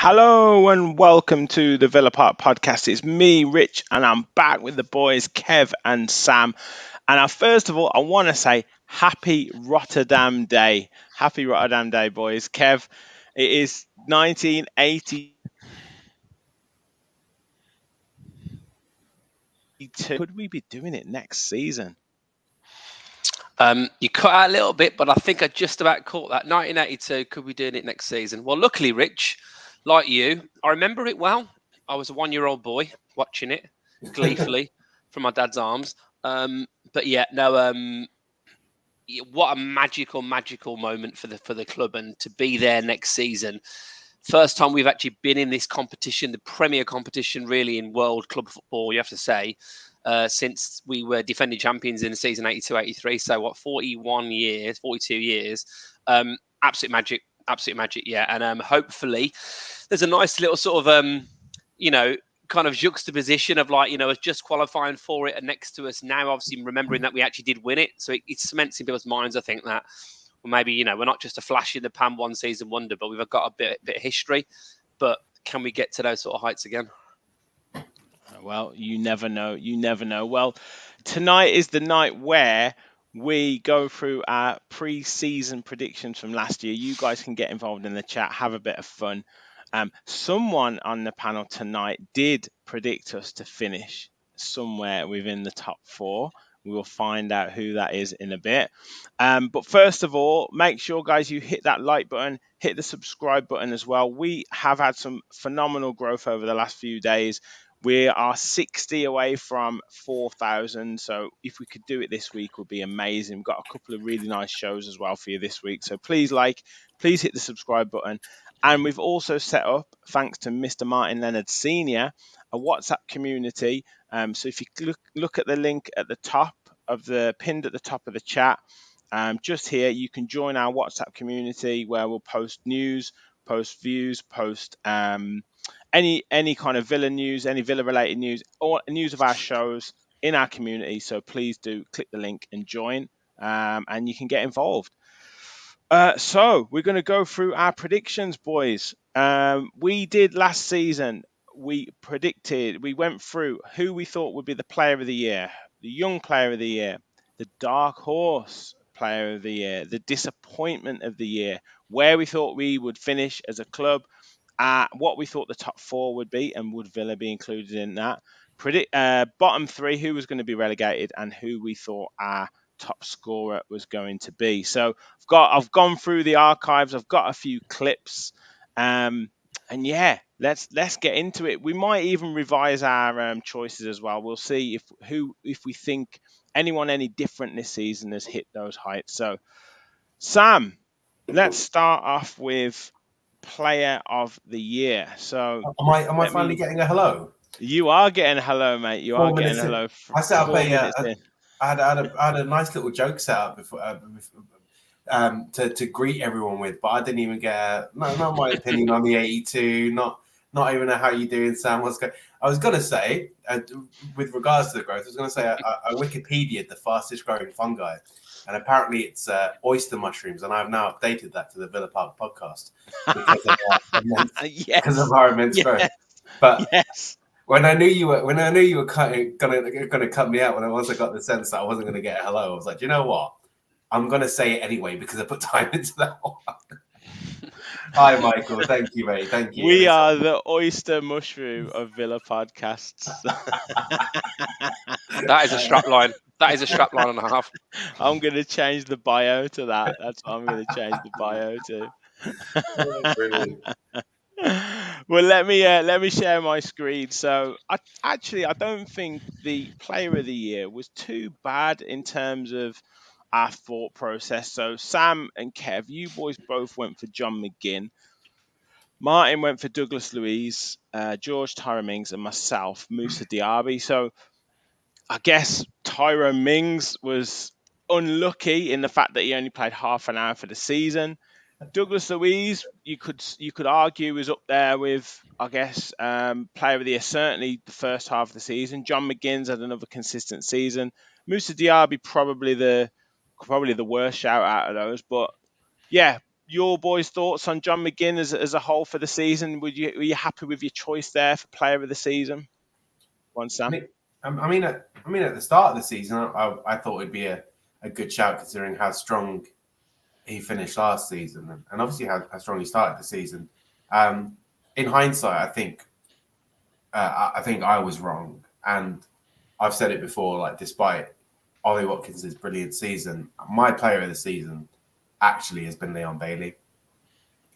Hello and welcome to the Villa Park podcast. It's me, Rich, and I'm back with the boys, Kev and Sam. And first of all, I want to say happy Rotterdam Day. Happy Rotterdam Day, boys. Kev, it is 1982. Could we be doing it next season? You cut out a little bit, but I think I just about caught that. 1982, could we be doing it next season? Well, luckily, Rich, like you, I remember it well. I was a 1-year-old boy watching it gleefully from my dad's arms. But yeah, no. What a magical moment for the club, and to be there next season. First time we've actually been in this competition, the premier competition, really, in world club football. You have to say. Since we were defending champions in the season 82-83. So 41 years, 42 years. Absolute magic, yeah. And hopefully there's a nice little sort of, kind of juxtaposition of us just qualifying for it and next to us now, obviously remembering that we actually did win it. So it cements in people's minds, I think, that well, maybe, we're not just a flash in the pan one season wonder, but we've got a bit of history. But can we get to those sort of heights again? Well, you never know. You never know. Well, tonight is the night where we go through our pre-season predictions from last year. You guys can get involved in the chat, have a bit of fun. Someone on the panel tonight did predict us to finish somewhere within the top four. We will find out who that is in a bit. But first of all, make sure, guys, you hit that like button, hit the subscribe button as well. We have had some phenomenal growth over the last few days. We are 60 away from 4,000. So if we could do it this week, would be amazing. We've got a couple of really nice shows as well for you this week. So please hit the subscribe button. And we've also set up, thanks to Mr. Martin Leonard Sr., a WhatsApp community. So if you look at the link at the top of pinned at the top of the chat, just here, you can join our WhatsApp community where we'll post news, post views, post any kind of Villa news, any Villa related news, or news of our shows in our community. So please do click the link and join, and you can get involved. So we're going to go through our predictions, boys. We did last season. We went through who we thought would be the player of the year, the young player of the year, the dark horse player of the year, the disappointment of the year, where we thought we would finish as a club, what we thought the top four would be, and would Villa be included in that. Bottom three, who was going to be relegated, and who we thought our top scorer was going to be. So I've gone through the archives. I've got a few clips, and yeah, let's get into it. We might even revise our choices as well. We'll see if we think anyone any different this season has hit those heights. So, Sam, let's start off with player of the year. So am I finally getting a hello? You are getting a hello, mate. You are getting a hello. I set up I had a nice little joke set up before, to greet everyone with, but I didn't even get not my opinion on the 82, not even how you doing, Sam. I was gonna say, with regards to the growth, I was gonna say I Wikipedia'd the fastest growing fungi, and apparently it's oyster mushrooms, and I've now updated that to the Villa Park podcast because of our immense growth. But yes. When I knew you were gonna cut me out, once I got the sense that I wasn't gonna get a hello, I was like, you know what? I'm gonna say it anyway because I put time into that one. Hi, Michael. Thank you, mate. Thank you. We are the oyster mushroom of Villa podcasts. That is a strap line. That is a strap line and a half. I'm going to change the bio to that. That's what I'm going to change the bio to. Brilliant. Well, let me share my screen. So, I don't think the player of the year was too bad in terms of our thought process. So, Sam and Kev, you boys both went for John McGinn. Martin went for Douglas Luiz, George Tyrone Mings, and myself, Moussa Diaby. So, I guess Tyrone Mings was unlucky in the fact that he only played half an hour for the season. Douglas Luiz, you could argue, is up there with, I guess, player of the year, certainly the first half of the season. John McGinn's had another consistent season. Moussa Diaby probably the worst shout out of those. But yeah, your boys' thoughts on John McGinn as a whole for the season? Were you happy with your choice there for Player of the Season? One, Sam. I mean, at the start of the season, I thought it'd be a good shout considering how strong he finished last season, and obviously how strong he started the season. In hindsight, I think I was wrong, and I've said it before. Like, despite Ollie Watkins' brilliant season, my Player of the Season actually has been Leon Bailey.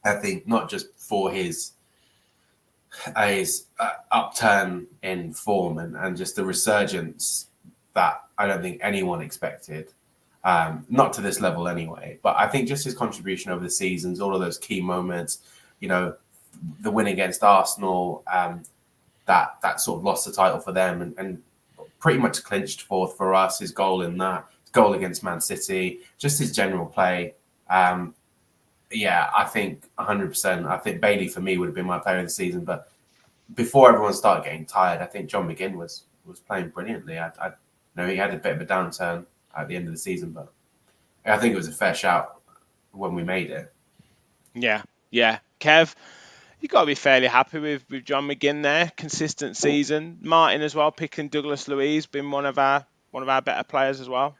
I think not just for his upturn in form and just the resurgence that I don't think anyone expected. Not to this level anyway, but I think just his contribution over the seasons, all of those key moments, the win against Arsenal, that sort of lost the title for them and pretty much clinched fourth for us, his goal in that, his goal against Man City, just his general play. I think 100%. I think Bailey for me would have been my Player of the Season, but before everyone started getting tired, I think John McGinn was playing brilliantly. I know he had a bit of a downturn at the end of the season, but I think it was a fair shout when we made it. Yeah. Kev, you got to be fairly happy with John McGinn there. Consistent season. Martin as well, picking Douglas Luiz, been one of our better players as well.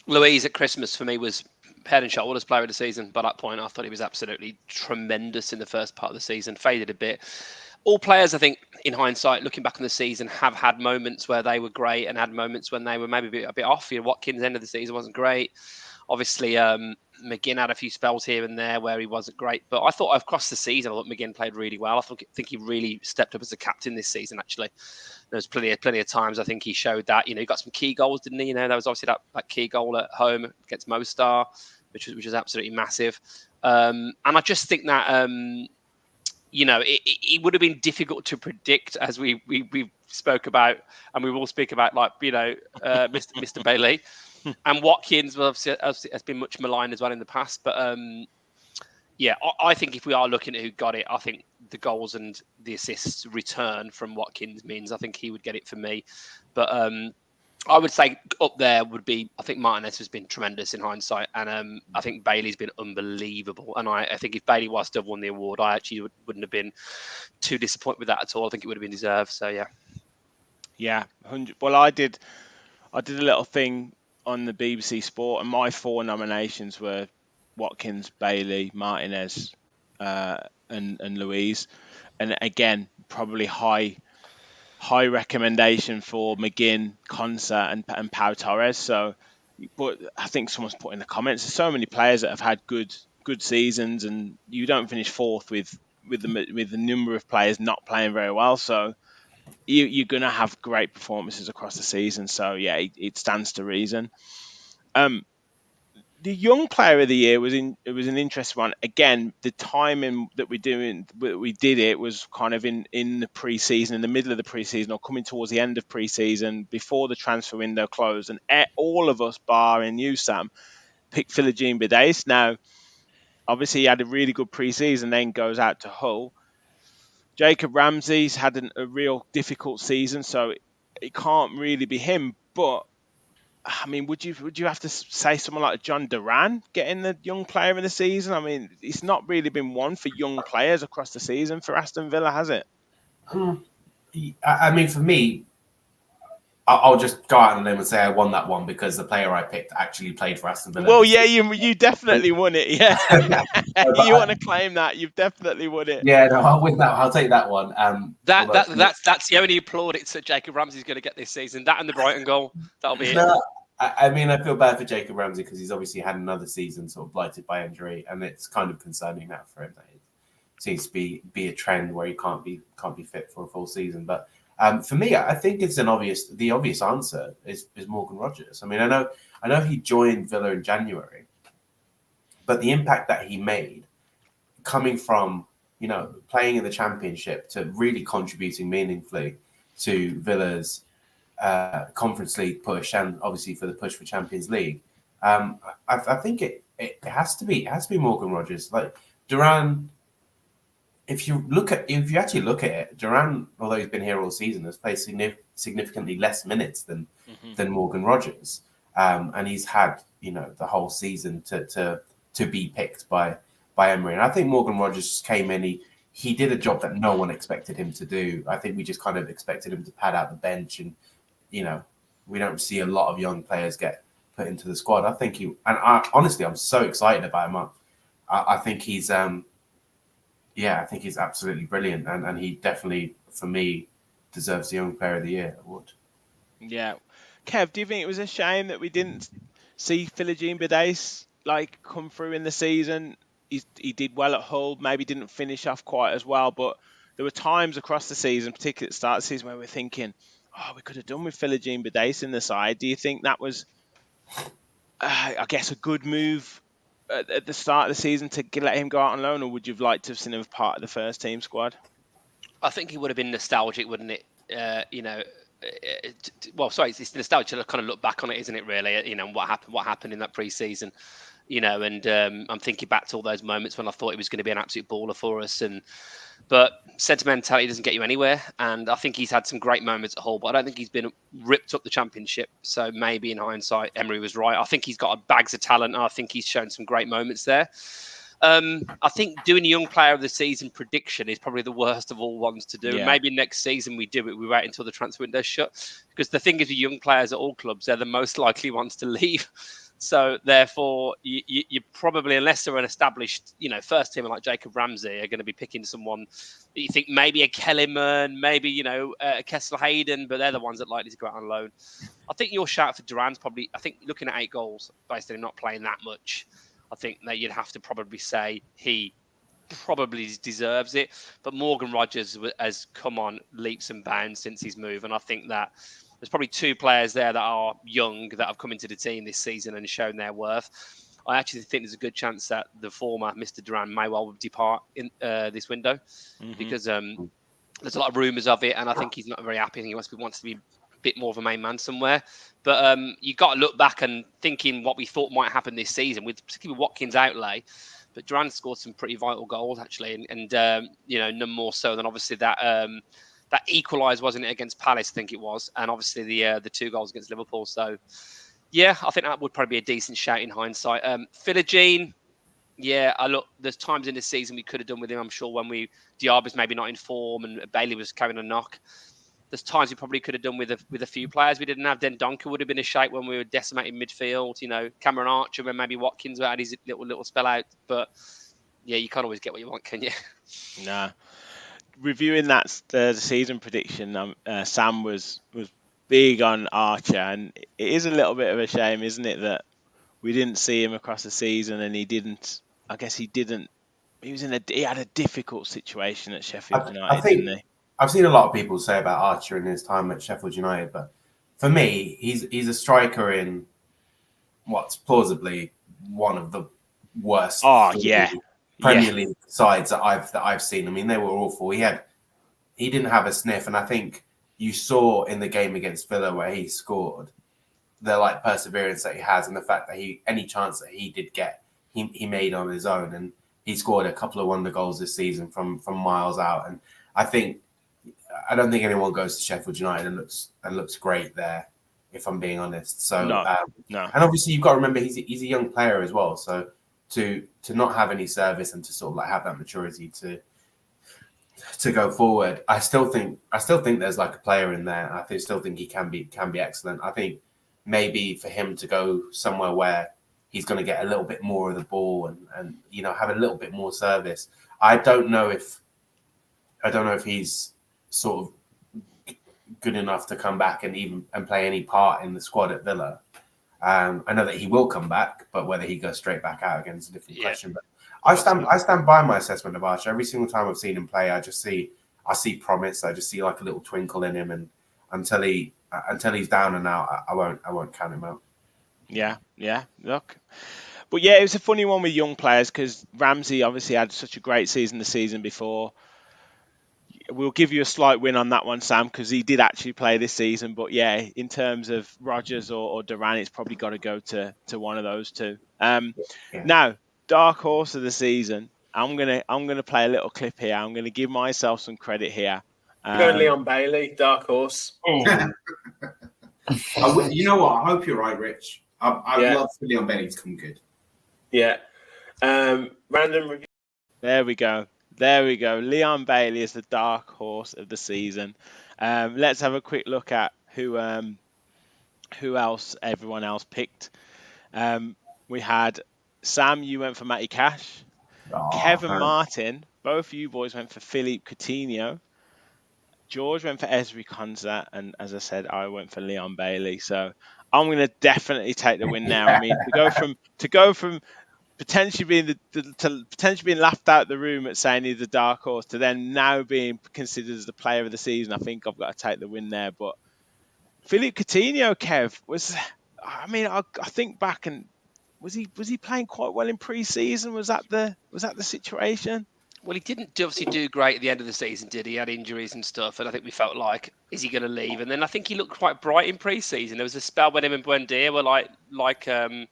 Luiz at Christmas for me was head and shoulders Player of the Season. By that point, I thought he was absolutely tremendous in the first part of the season. Faded a bit. All players, I think, in hindsight, looking back on the season, have had moments where they were great and had moments when they were maybe a bit off. Watkins' end of the season wasn't great. Obviously, McGinn had a few spells here and there where he wasn't great. But I thought across the season, I thought McGinn played really well. I think he really stepped up as a captain this season, actually. There was plenty of times I think he showed that. He got some key goals, didn't he? There was obviously that key goal at home against Mostar, which was absolutely massive. And I just think that... it would have been difficult to predict, as we spoke about, and we will speak about, Mr. Bailey. And Watkins obviously has been much maligned as well in the past. But I think if we are looking at who got it, I think the goals and the assists return from Watkins means I think he would get it for me. But I would say up there would be, I think Martinez has been tremendous in hindsight. And I think Bailey's been unbelievable. And I think if Bailey was to have won the award, I actually wouldn't have been too disappointed with that at all. I think it would have been deserved. So, yeah. Yeah. 100. Well, I did a little thing on the BBC Sport, and my 4 nominations were Watkins, Bailey, Martinez, and Luiz. And again, probably high recommendation for McGinn, Konsa, and Pau Torres. So, but I think someone's put in the comments, there's so many players that have had good seasons, and you don't finish fourth with the number of players not playing very well. So you're going to have great performances across the season. So yeah, it stands to reason. The young player of the year was an interesting one. Again, the timing that we did it was kind of in the pre-season, in the middle of the pre-season, or coming towards the end of pre-season, before the transfer window closed, and all of us, barring you, Sam, picked Philogene Bidace. Now, obviously, he had a really good pre-season, then goes out to Hull. Jacob Ramsey's had a real difficult season, so it can't really be him. But I mean, would you have to say someone like John Duran getting the young player of the season? I mean, it's not really been one for young players across the season for Aston Villa, has it? I mean, for me, I'll just go out on a limb and say I won that one because the player I picked actually played for Aston Villa. Well, yeah, you definitely won it. Yeah, you want to claim that you've definitely won it. Yeah, no, I'll win that. I'll take that one. That's the only plaudits that Jacob Ramsey's going to get this season. That and the Brighton goal, that'll be it. I mean, I feel bad for Jacob Ramsey because he's obviously had another season sort of blighted by injury, and it's kind of concerning now for him. It seems to be a trend where he can't be fit for a full season. But for me, I think it's the obvious answer is Morgan Rogers. I mean, I know he joined Villa in January, but the impact that he made, coming from playing in the Championship to really contributing meaningfully to Villa's Conference League push, and obviously for the push for Champions League, I think it has to be Morgan Rogers. Like Duran, if you actually look at it, Duran, although he's been here all season, has played significantly less minutes than Morgan Rogers, and he's had the whole season to to be picked by Emery. And I think Morgan Rogers came in. He did a job that no one expected him to do. I think we just kind of expected him to pad out the bench, and we don't see a lot of young players get put into the squad. I think honestly, I'm so excited about him. I think he's I think he's absolutely brilliant, and he definitely, for me, deserves the Young Player of the Year award. Yeah. Kev, do you think it was a shame that we didn't see Philogene Bidace come through in the season? He did well at Hull, maybe didn't finish off quite as well, but there were times across the season, particularly at the start of the season, where we're thinking, we could have done with Philogene Bidace in the side. Do you think that was, I guess, a good move at the start of the season to let him go out on loan, or would you have liked to have seen him as part of the first team squad? I think it would have been nostalgic, wouldn't it? It's nostalgic to kind of look back on it, isn't it? Really, what happened in that pre-season, and I'm thinking back to all those moments when I thought he was going to be an absolute baller for us, but sentimentality doesn't get you anywhere. And I think he's had some great moments at Hull, but I don't think he's been ripped up the Championship. So maybe in hindsight, Emery was right. I think he's got bags of talent, and I think he's shown some great moments there. I think doing a Young Player of the Season prediction is probably the worst of all ones to do. Yeah. Maybe next season we do it. We wait until the transfer window's shut. Because the thing is with young players at all clubs, they're the most likely ones to leave. So therefore, you probably, unless they're an established, first teamer like Jacob Ramsey, are going to be picking someone that you think maybe a Kellyman, maybe a Kessel Hayden, but they're the ones that are likely to go out on loan. I think your shout for Duran's probably. I think looking at 8 goals, based on him not playing that much, I think that you'd have to probably say he probably deserves it. But Morgan Rogers has come on leaps and bounds since his move, and I think that there's probably 2 players there that are young that have come into the team this season and shown their worth. I actually think there's a good chance that the former Mr. Duran may well depart in this window because there's a lot of rumours of it, and I think he's not very happy. I think he wants to be a bit more of a main man somewhere. But you got to look back and thinking what we thought might happen this season, with particularly Watkins' outlay. But Duran scored some pretty vital goals actually, and none more so than obviously that equalised, wasn't it, against Palace? I think it was, and obviously the 2 goals against Liverpool. So yeah, I think that would probably be a decent shout in hindsight. Philogene, look, there's times in this season we could have done with him. I'm sure when Diaby's maybe not in form and Bailey was carrying a knock. There's times we probably could have done with a few players we didn't have. Then Donker would have been a shape when we were decimating midfield. Cameron Archer, when maybe Watkins had his little spell out. But yeah, you can't always get what you want, can you? Nah. Reviewing that the season prediction, Sam was big on Archer, and it is a little bit of a shame, isn't it, that we didn't see him across the season, and he didn't. I guess he didn't. He had a difficult situation at Sheffield United, didn't he? I've seen a lot of people say about Archer in his time at Sheffield United, but for me, he's a striker in what's plausibly one of the worst Premier League sides that I've seen. I mean, they were awful. He didn't have a sniff, and I think you saw in the game against Villa where he scored the perseverance that he has, and the fact that any chance that he did get, he made on his own, and he scored a couple of wonder goals this season from miles out, and I don't think anyone goes to Sheffield United and looks great there, if I'm being honest. So no. And obviously you've got to remember he's a young player as well. So to not have any service and to sort of have that maturity to go forward, I still think there's a player in there. I still think he can be excellent. I think maybe for him to go somewhere where he's going to get a little bit more of the ball and have a little bit more service. I don't know if he's sort of good enough to come back and play any part in the squad at Villa. I know that he will come back, but whether he goes straight back out again is a different question. But I stand by my assessment of Archer. Every single time I've seen him play, I see promise. I just see a little twinkle in him, and until he's down and out, I won't count him out. Yeah. Look. But yeah, it was a funny one with young players because Ramsey obviously had such a great season the season before. We'll give you a slight win on that one, Sam, because he did actually play this season. But yeah, in terms of Rogers or Duran, it's probably got to go to one of those 2. Now, dark horse of the season. I'm gonna play a little clip here. I'm gonna give myself some credit here. Going Leon Bailey, dark horse. You know what? I hope you're right, Rich. I'd love for Leon Bailey to come good. Yeah. Random review. There we go. There we go. Leon Bailey is the dark horse of the season. Let's have a quick look at who else everyone else picked. We had Sam, you went for Matty Cash. Kevin Martin, both you boys went for Philippe Coutinho. George went for Esri Konsa, and as I said, I went for Leon Bailey. So I'm going to definitely take the win now. I mean, to go from potentially being potentially being laughed out the room at saying he's the dark horse to then now being considered as the player of the season, I think I've got to take the win there. But Philippe Coutinho, Kev, I mean, I think back and was he playing quite well in pre-season? Was that the situation? Well, he didn't obviously do great at the end of the season, did he? He had injuries and stuff, and I think we felt like, is he going to leave? And then I think he looked quite bright in pre-season. There was a spell when him and Buendia were like kind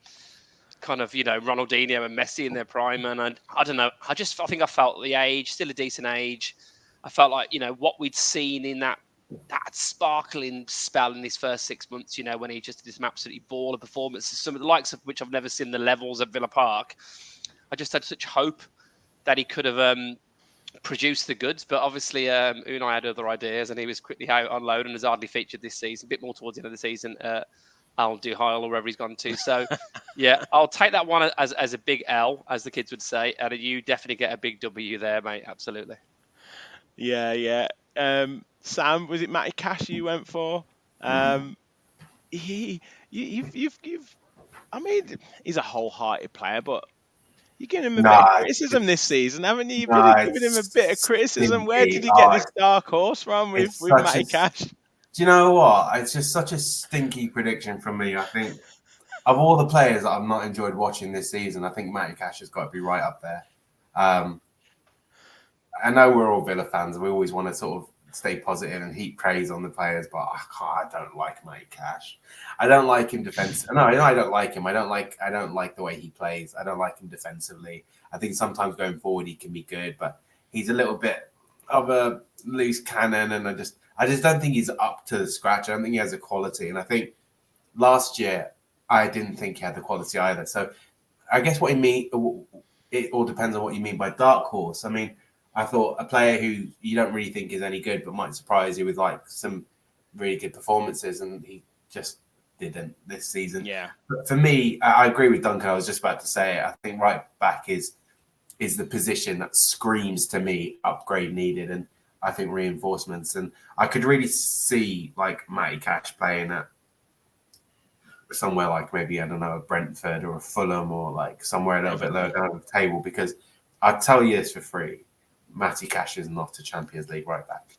of, Ronaldinho and Messi in their prime. And I don't know. I think I felt the age, still a decent age. I felt like, what we'd seen in that sparkling spell in his first 6 months, when he just did some absolutely baller performances, some of the likes of which I've never seen the levels at Villa Park. I just had such hope that he could have produced the goods, but obviously Unai had other ideas, and he was quickly out on loan and has hardly featured this season. A bit more towards the end of the season, Al Duhail or wherever he's gone to. So, yeah, I'll take that one as a big L, as the kids would say, and you definitely get a big W there, mate. Absolutely. Yeah. Sam, was it Matty Cash you went for? You've I mean, he's a wholehearted player, but you're giving him a bit of criticism this season, haven't you? You've been giving him a bit of criticism. Where did he get this dark horse from with Matty Cash? Do you know what? It's just such a stinky prediction from me. I think of all the players that I've not enjoyed watching this season, I think Matty Cash has got to be right up there. I know we're all Villa fans. We always want to sort of stay positive and heap praise on the players, but I don't like Matty Cash. I don't like him defensively. No, I don't like him. I don't like the way he plays. I don't like him defensively. I think sometimes going forward he can be good, but he's a little bit of a loose cannon, and I just don't think he's up to the scratch. I don't think he has the quality, and I think last year I didn't think he had the quality either. So I guess what you mean, it all depends on what you mean by dark horse. I mean, I thought a player who you don't really think is any good, but might surprise you with like some really good performances, and he just didn't this season. Yeah. But for me, I agree with Duncan. I was just about to say it. I think right back is the position that screams to me upgrade needed, and I think reinforcements. And I could really see like Matty Cash playing at somewhere like maybe, I don't know, a Brentford or a Fulham, or like somewhere a little bit lower down the table, because I'll tell you this for free. Matty Cash is not a Champions League right back.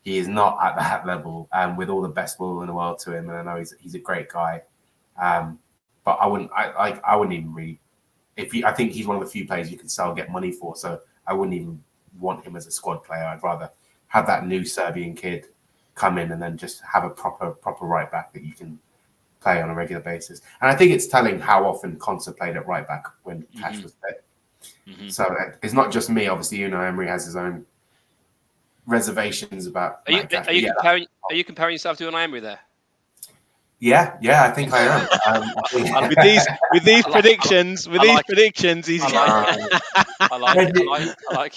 He is not at that level, with all the best will in the world to him. And I know he's a great guy, but I wouldn't even really. I think he's one of the few players you can sell, get money for. So I wouldn't even want him as a squad player. I'd rather have that new Serbian kid come in and then just have a proper right back that you can play on a regular basis. And I think it's telling how often Konsa played at right back when Cash was there. Mm-hmm. So it's not just me. Obviously, Unai Emery has his own reservations about. Are you comparing yourself to Unai Emery there? Yeah, I think I am. With these predictions, he's. I like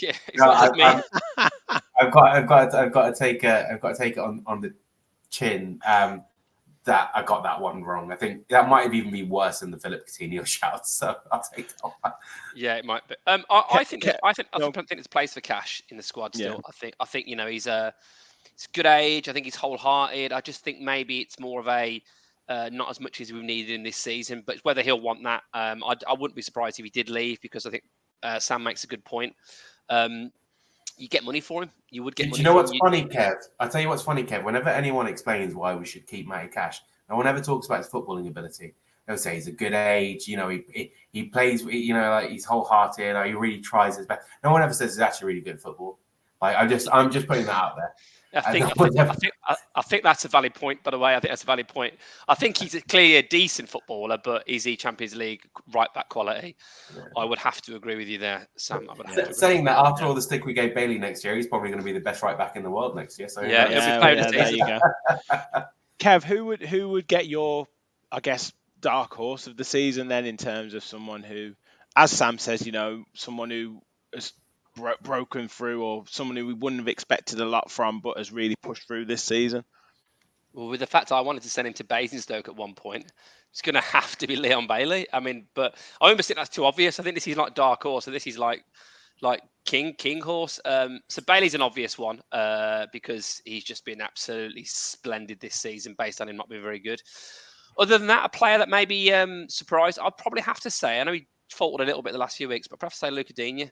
it. It's not just me. I've got to take it on the chin. That I got that one wrong. I think that might have even been worse than the Philippe Coutinho shout. So I'll take that one. Yeah, it might be. I think it's place for Cash in the squad still. Yeah. I think he's a good age. I think he's wholehearted. I just think maybe it's more of a not as much as we've needed in this season, but whether he'll want that, I wouldn't be surprised if he did leave, because I think Sam makes a good point. You get money for him. You would get money. Do you know what's funny, Kev? I'll tell you what's funny, Kev. Whenever anyone explains why we should keep Matty Cash, no one ever talks about his footballing ability. They'll say he's a good age. He plays. Like he's wholehearted. He really tries his best. No one ever says he's actually really good at football. Like I'm just putting that out there. I think that's a valid point, by the way. I think that's a valid point. I think he's clearly a decent footballer, but is he Champions League right back quality? Yeah. I would have to agree with you there, Sam. Saying that, after all the stick we gave Bailey next year, he's probably going to be the best right back in the world next year. So there you go. Kev, who would get your, I guess, dark horse of the season then, in terms of someone who as Sam says, someone who has broken through, or someone who we wouldn't have expected a lot from, but has really pushed through this season. Well, with the fact I wanted to send him to Basingstoke at one point, it's going to have to be Leon Bailey. I mean, but I almost think that's too obvious. I think this is like dark horse, so this is like king horse. So Bailey's an obvious one because he's just been absolutely splendid this season, based on him not being very good. Other than that, a player that may be surprised, I'd probably have to say, I know he faltered a little bit the last few weeks, but I'd have to say Luca Digne.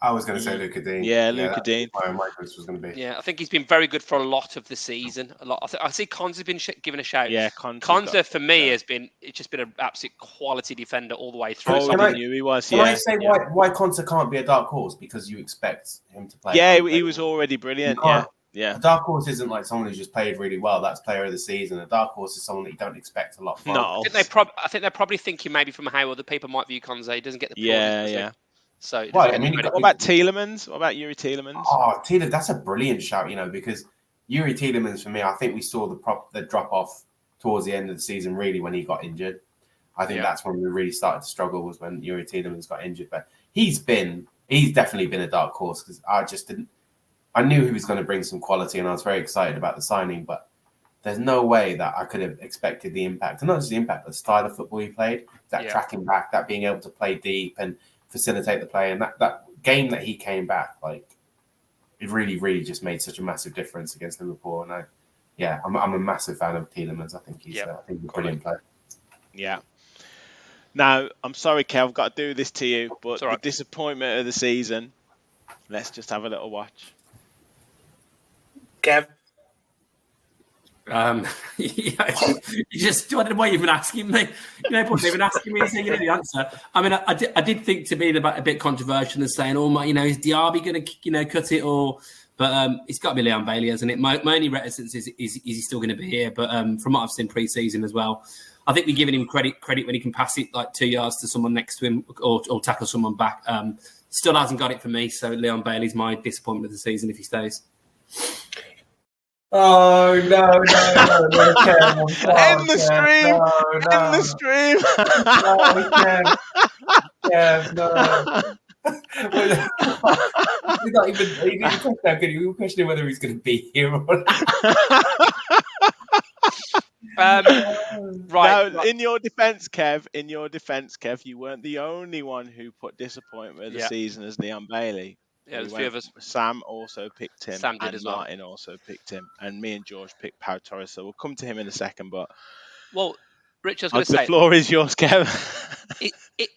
I was going to say Luca Dean. Yeah, Luca Dean. Where my choice was going to be. Yeah, I think he's been very good for a lot of the season. I see Konsa's been given a shout. Yeah, Konsa for me it's just been an absolute quality defender all the way through. Oh, I knew he was. Can I say why Konsa can't be a dark horse? Because you expect him to play. Yeah, he was already brilliant. Yeah. A dark horse isn't like someone who's just played really well. That's player of the season. A dark horse is someone that you don't expect a lot from. No. I think they're probably thinking maybe from how other people might view Konsa. He doesn't get the yeah. So what about Tielemans? What about Yuri Tielemans? Oh, Tielemans, that's a brilliant shout, because Yuri Tielemans, for me, I think we saw the drop off towards the end of the season, really, when he got injured. I think that's when we really started to struggle, was when Yuri Tielemans got injured. But he's definitely been a dark horse, because I knew he was going to bring some quality, and I was very excited about the signing, but there's no way that I could have expected the impact, and not just the impact, but the style of football he played, that tracking back, that being able to play deep and facilitate the play, and that game that he came back, like, it really, really just made such a massive difference against Liverpool. And I'm a massive fan of Tielemans. I think he's a brilliant player. Yeah. Now, I'm sorry, Kev, I've got to do this to you, but right. The disappointment of the season, let's just have a little watch. Kev? You just, I don't know why you've been asking me. But they've been asking me, saying the answer. I mean, I did think to be a bit controversial and saying, is Diaby going to, cut it, but it's got to be Leon Bailey, hasn't it? My only reticence is he still going to be here? But from what I've seen pre-season as well, I think we're giving him credit when he can pass it like 2 yards to someone next to him or tackle someone back. Still hasn't got it for me. So Leon Bailey's my disappointment of the season if he stays. Oh, no, Kev. End the stream! End the stream! Kev, no. He's not even we were questioning whether he's going to be here or not. Right. Now, in your defence, Kev, you weren't the only one who put disappointment of the season as Leon Bailey. Yeah, there's a few of us. Sam also picked him. Sam did and as well. Martin also picked him. And me and George picked Pau Torres. So we'll come to him in a second. But Rich, I was going to say... The floor is yours, Kev.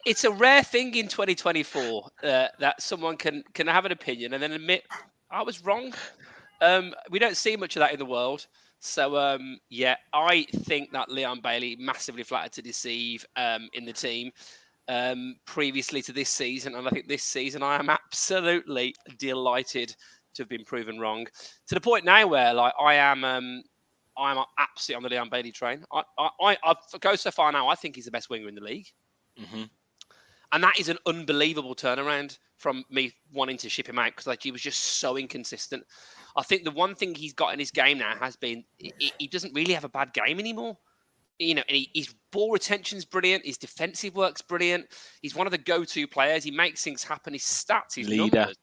It's a rare thing in 2024 that someone can have an opinion and then admit, I was wrong. We don't see much of that in the world. So, I think that Leon Bailey massively flattered to deceive in the team. Previously to this season, and I think this season I am absolutely delighted to have been proven wrong, to the point now where I'm absolutely on the Leon Bailey train. I go so far now, I think he's the best winger in the league. Mm-hmm. And that is an unbelievable turnaround from me wanting to ship him out, because he was just so inconsistent. I think the one thing he's got in his game now has been he doesn't really have a bad game anymore. And his ball retention's brilliant. His defensive work's brilliant. He's one of the go-to players. He makes things happen. His stats, his leader. Numbers.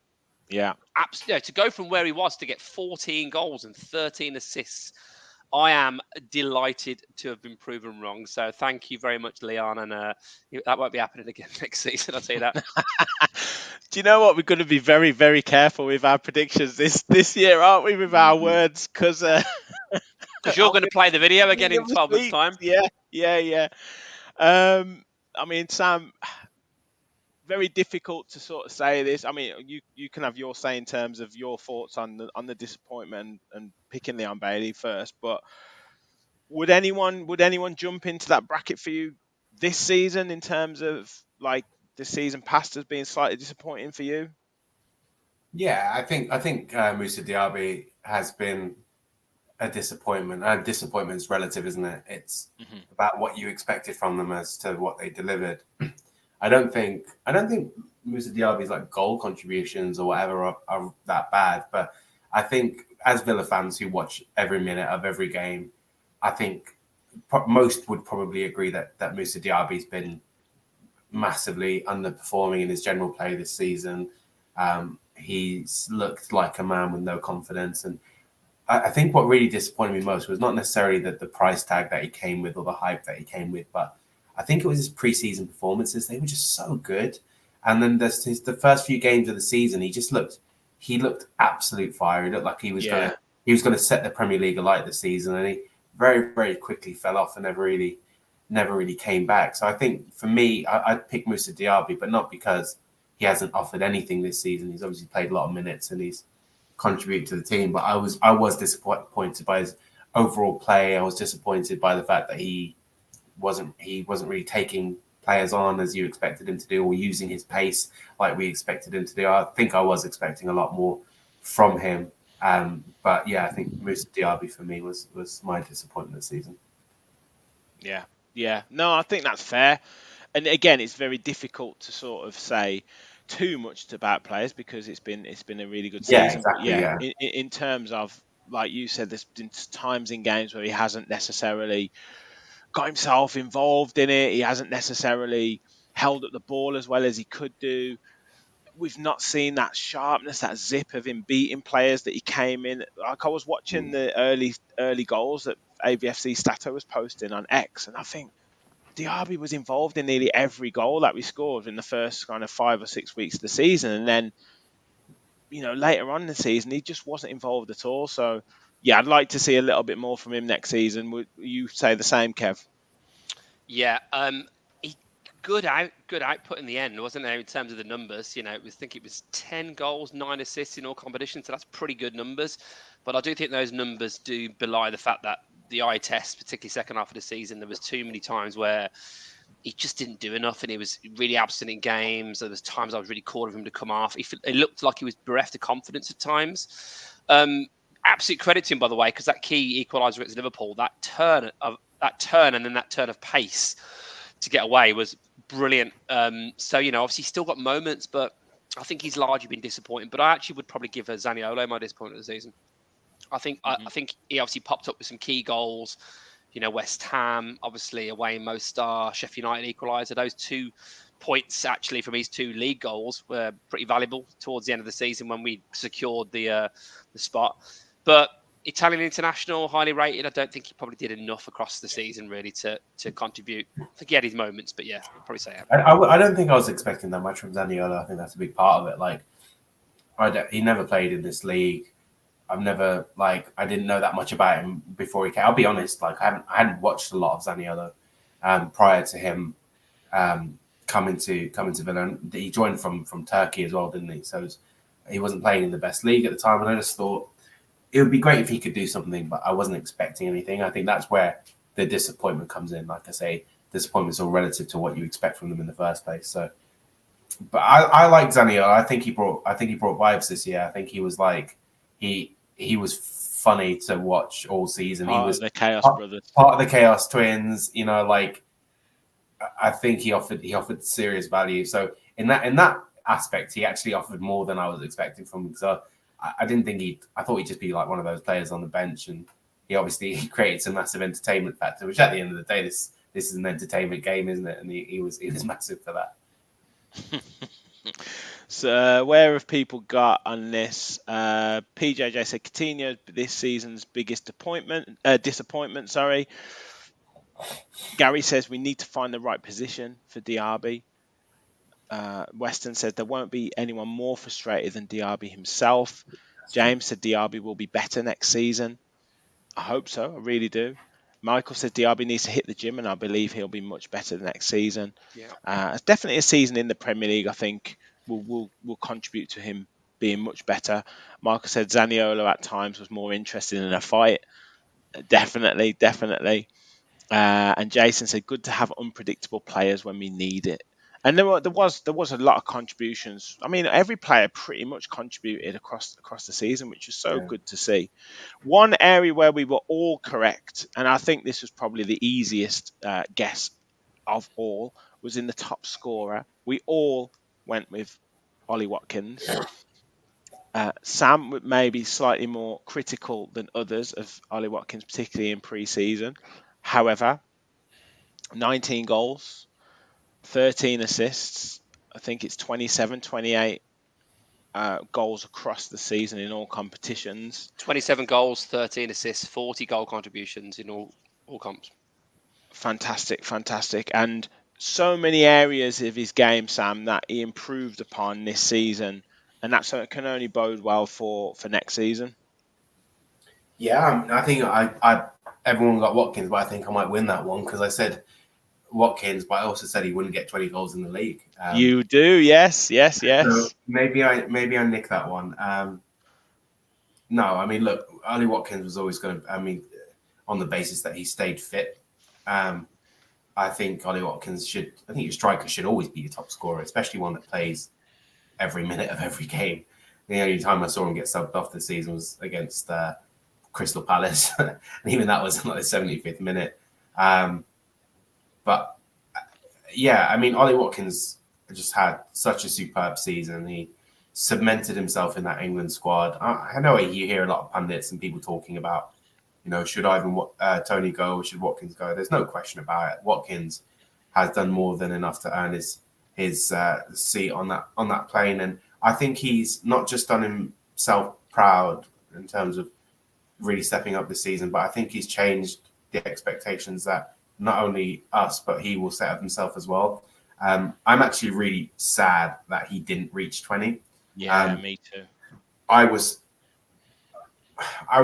Yeah. Absolutely. To go from where he was to get 14 goals and 13 assists, I am delighted to have been proven wrong. So thank you very much, Leon. And that won't be happening again next season, I'll tell you that. Do you know what? We're going to be very, very careful with our predictions this year, aren't we, with our words? Because you're going to play the video again in 12 months' time. Yeah. I mean, Sam, very difficult to sort of say this. I mean, you can have your say in terms of your thoughts on the disappointment and picking Leon Bailey first. But would anyone jump into that bracket for you this season in terms of the season past as being slightly disappointing for you? Yeah, I think Moussa Diaby has been a disappointment. And disappointment's relative, isn't it? It's about what you expected from them as to what they delivered. I don't think Moussa Diaby's goal contributions or whatever are that bad, but I think as Villa fans who watch every minute of every game, I think most would probably agree that Moussa Diaby's been massively underperforming in his general play this season. He's looked like a man with no confidence. And I think what really disappointed me most was not necessarily the price tag that he came with or the hype that he came with, but I think it was his preseason performances. They were just so good. And then the first few games of the season, he looked absolute fire. He looked like he was gonna set the Premier League alight this season, and he very, very quickly fell off and never really came back. So I think for me, I'd pick Moussa Diaby, but not because he hasn't offered anything this season. He's obviously played a lot of minutes and he's contributed to the team. But I was disappointed by his overall play. I was disappointed by the fact that he wasn't really taking players on as you expected him to do, or using his pace like we expected him to do. I think I was expecting a lot more from him. But yeah, I think Moussa Diaby for me was my disappointment this season. Yeah. No, I think that's fair. And again, it's very difficult to sort of say too much about players because it's been a really good season. Yeah, exactly. But in terms of, like you said, there's been times in games where he hasn't necessarily got himself involved in it. He hasn't necessarily held up the ball as well as he could do. We've not seen that sharpness, that zip of him beating players that he came in. Like I was watching the early goals that AVFC Stato was posting on X, and I think Diaby was involved in nearly every goal that we scored in the first kind of 5 or 6 weeks of the season. And then, later on in the season, he just wasn't involved at all. So, yeah, I'd like to see a little bit more from him next season. Would you say the same, Kev? Yeah, he good output in the end, wasn't there, in terms of the numbers? I think it was 10 goals, 9 assists in all competitions, so that's pretty good numbers. But I do think those numbers do belie the fact that the eye test, particularly second half of the season, there was too many times where he just didn't do enough, and he was really absent in games. There was times I was really caught of him to come off. It looked like he was bereft of confidence at times. Absolute credit to him, by the way, because that key equaliser against Liverpool, that turn and then that turn of pace to get away was brilliant. So obviously he's still got moments, but I think he's largely been disappointing. But I actually would probably give Zaniolo my disappointment of the season. I think he obviously popped up with some key goals. West Ham, obviously away in Mo Star, Sheffield United equaliser. Those 2 points actually from his 2 league goals were pretty valuable towards the end of the season when we secured the spot. But Italian international, highly rated. I don't think he probably did enough across the season really to contribute. I think he had his moments, but yeah, I'd probably say that. I don't think I was expecting that much from Zaniolo. I think that's a big part of it. Like, he never played in this league. I didn't know that much about him before he came. I'll be honest, I hadn't watched a lot of Zaniolo prior to him coming to Villa. And he joined from Turkey as well, didn't he? So he wasn't playing in the best league at the time, and I just thought it would be great if he could do something, but I wasn't expecting anything. I think that's where the disappointment comes in. Like I say, disappointment's all relative to what you expect from them in the first place. So, but I like Zaniolo. I think he brought vibes this year. I think he was he was funny to watch all season. He was the Chaos Brothers, part of the Chaos Twins. I think he offered serious value. So in that aspect, he actually offered more than I was expecting from him. So I didn't think I thought he'd just be like one of those players on the bench, and he created some massive entertainment factor. Which at the end of the day, this is an entertainment game, isn't it? And he was massive for that. So where have people got on this? PJJ said Coutinho this season's biggest disappointment. Sorry. Gary says we need to find the right position for Diaby. Weston said there won't be anyone more frustrated than Diaby himself. James said Diaby will be better next season. I hope so. I really do. Michael said Diaby needs to hit the gym, and I believe he'll be much better next season. Yeah. It's definitely a season in the Premier League, I think, will contribute to him being much better. Michael said Zaniolo at times was more interested in a fight. Definitely. And Jason said good to have unpredictable players when we need it. And there was a lot of contributions. I mean, every player pretty much contributed across the season, which is so good to see. One area where we were all correct, and I think this was probably the easiest guess of all, was in the top scorer. We all went with Ollie Watkins. Sam may be slightly more critical than others of Ollie Watkins, particularly in pre-season. However, 19 goals, 13 assists. I think it's 27, 28 goals across the season in all competitions. 27 goals, 13 assists, 40 goal contributions in all comps. Fantastic. And so many areas of his game, Sam, that he improved upon this season. And that can only bode well for next season. Yeah, I think I everyone got Watkins, but I think I might win that one because I said Watkins, but I also said he wouldn't get 20 goals in the league. You do, yes. So maybe I nick that one. No, I mean, look, Ollie Watkins was always going to. I mean, on the basis that he stayed fit, I think Ollie Watkins should. I think your striker should always be your top scorer, especially one that plays every minute of every game. The only time I saw him get subbed off this season was against Crystal Palace, and even that was like the 75th minute. But yeah, I mean, Ollie Watkins just had such a superb season. He cemented himself in that England squad. I know you hear a lot of pundits and people talking about, should Ivan Toney go or should Watkins go? There's no question about it. Watkins has done more than enough to earn his seat on that plane, and I think he's not just done himself proud in terms of really stepping up this season, but I think he's changed the expectations that not only us, but he will set up himself as well. I'm actually really sad that he didn't reach 20. Yeah, me too. I was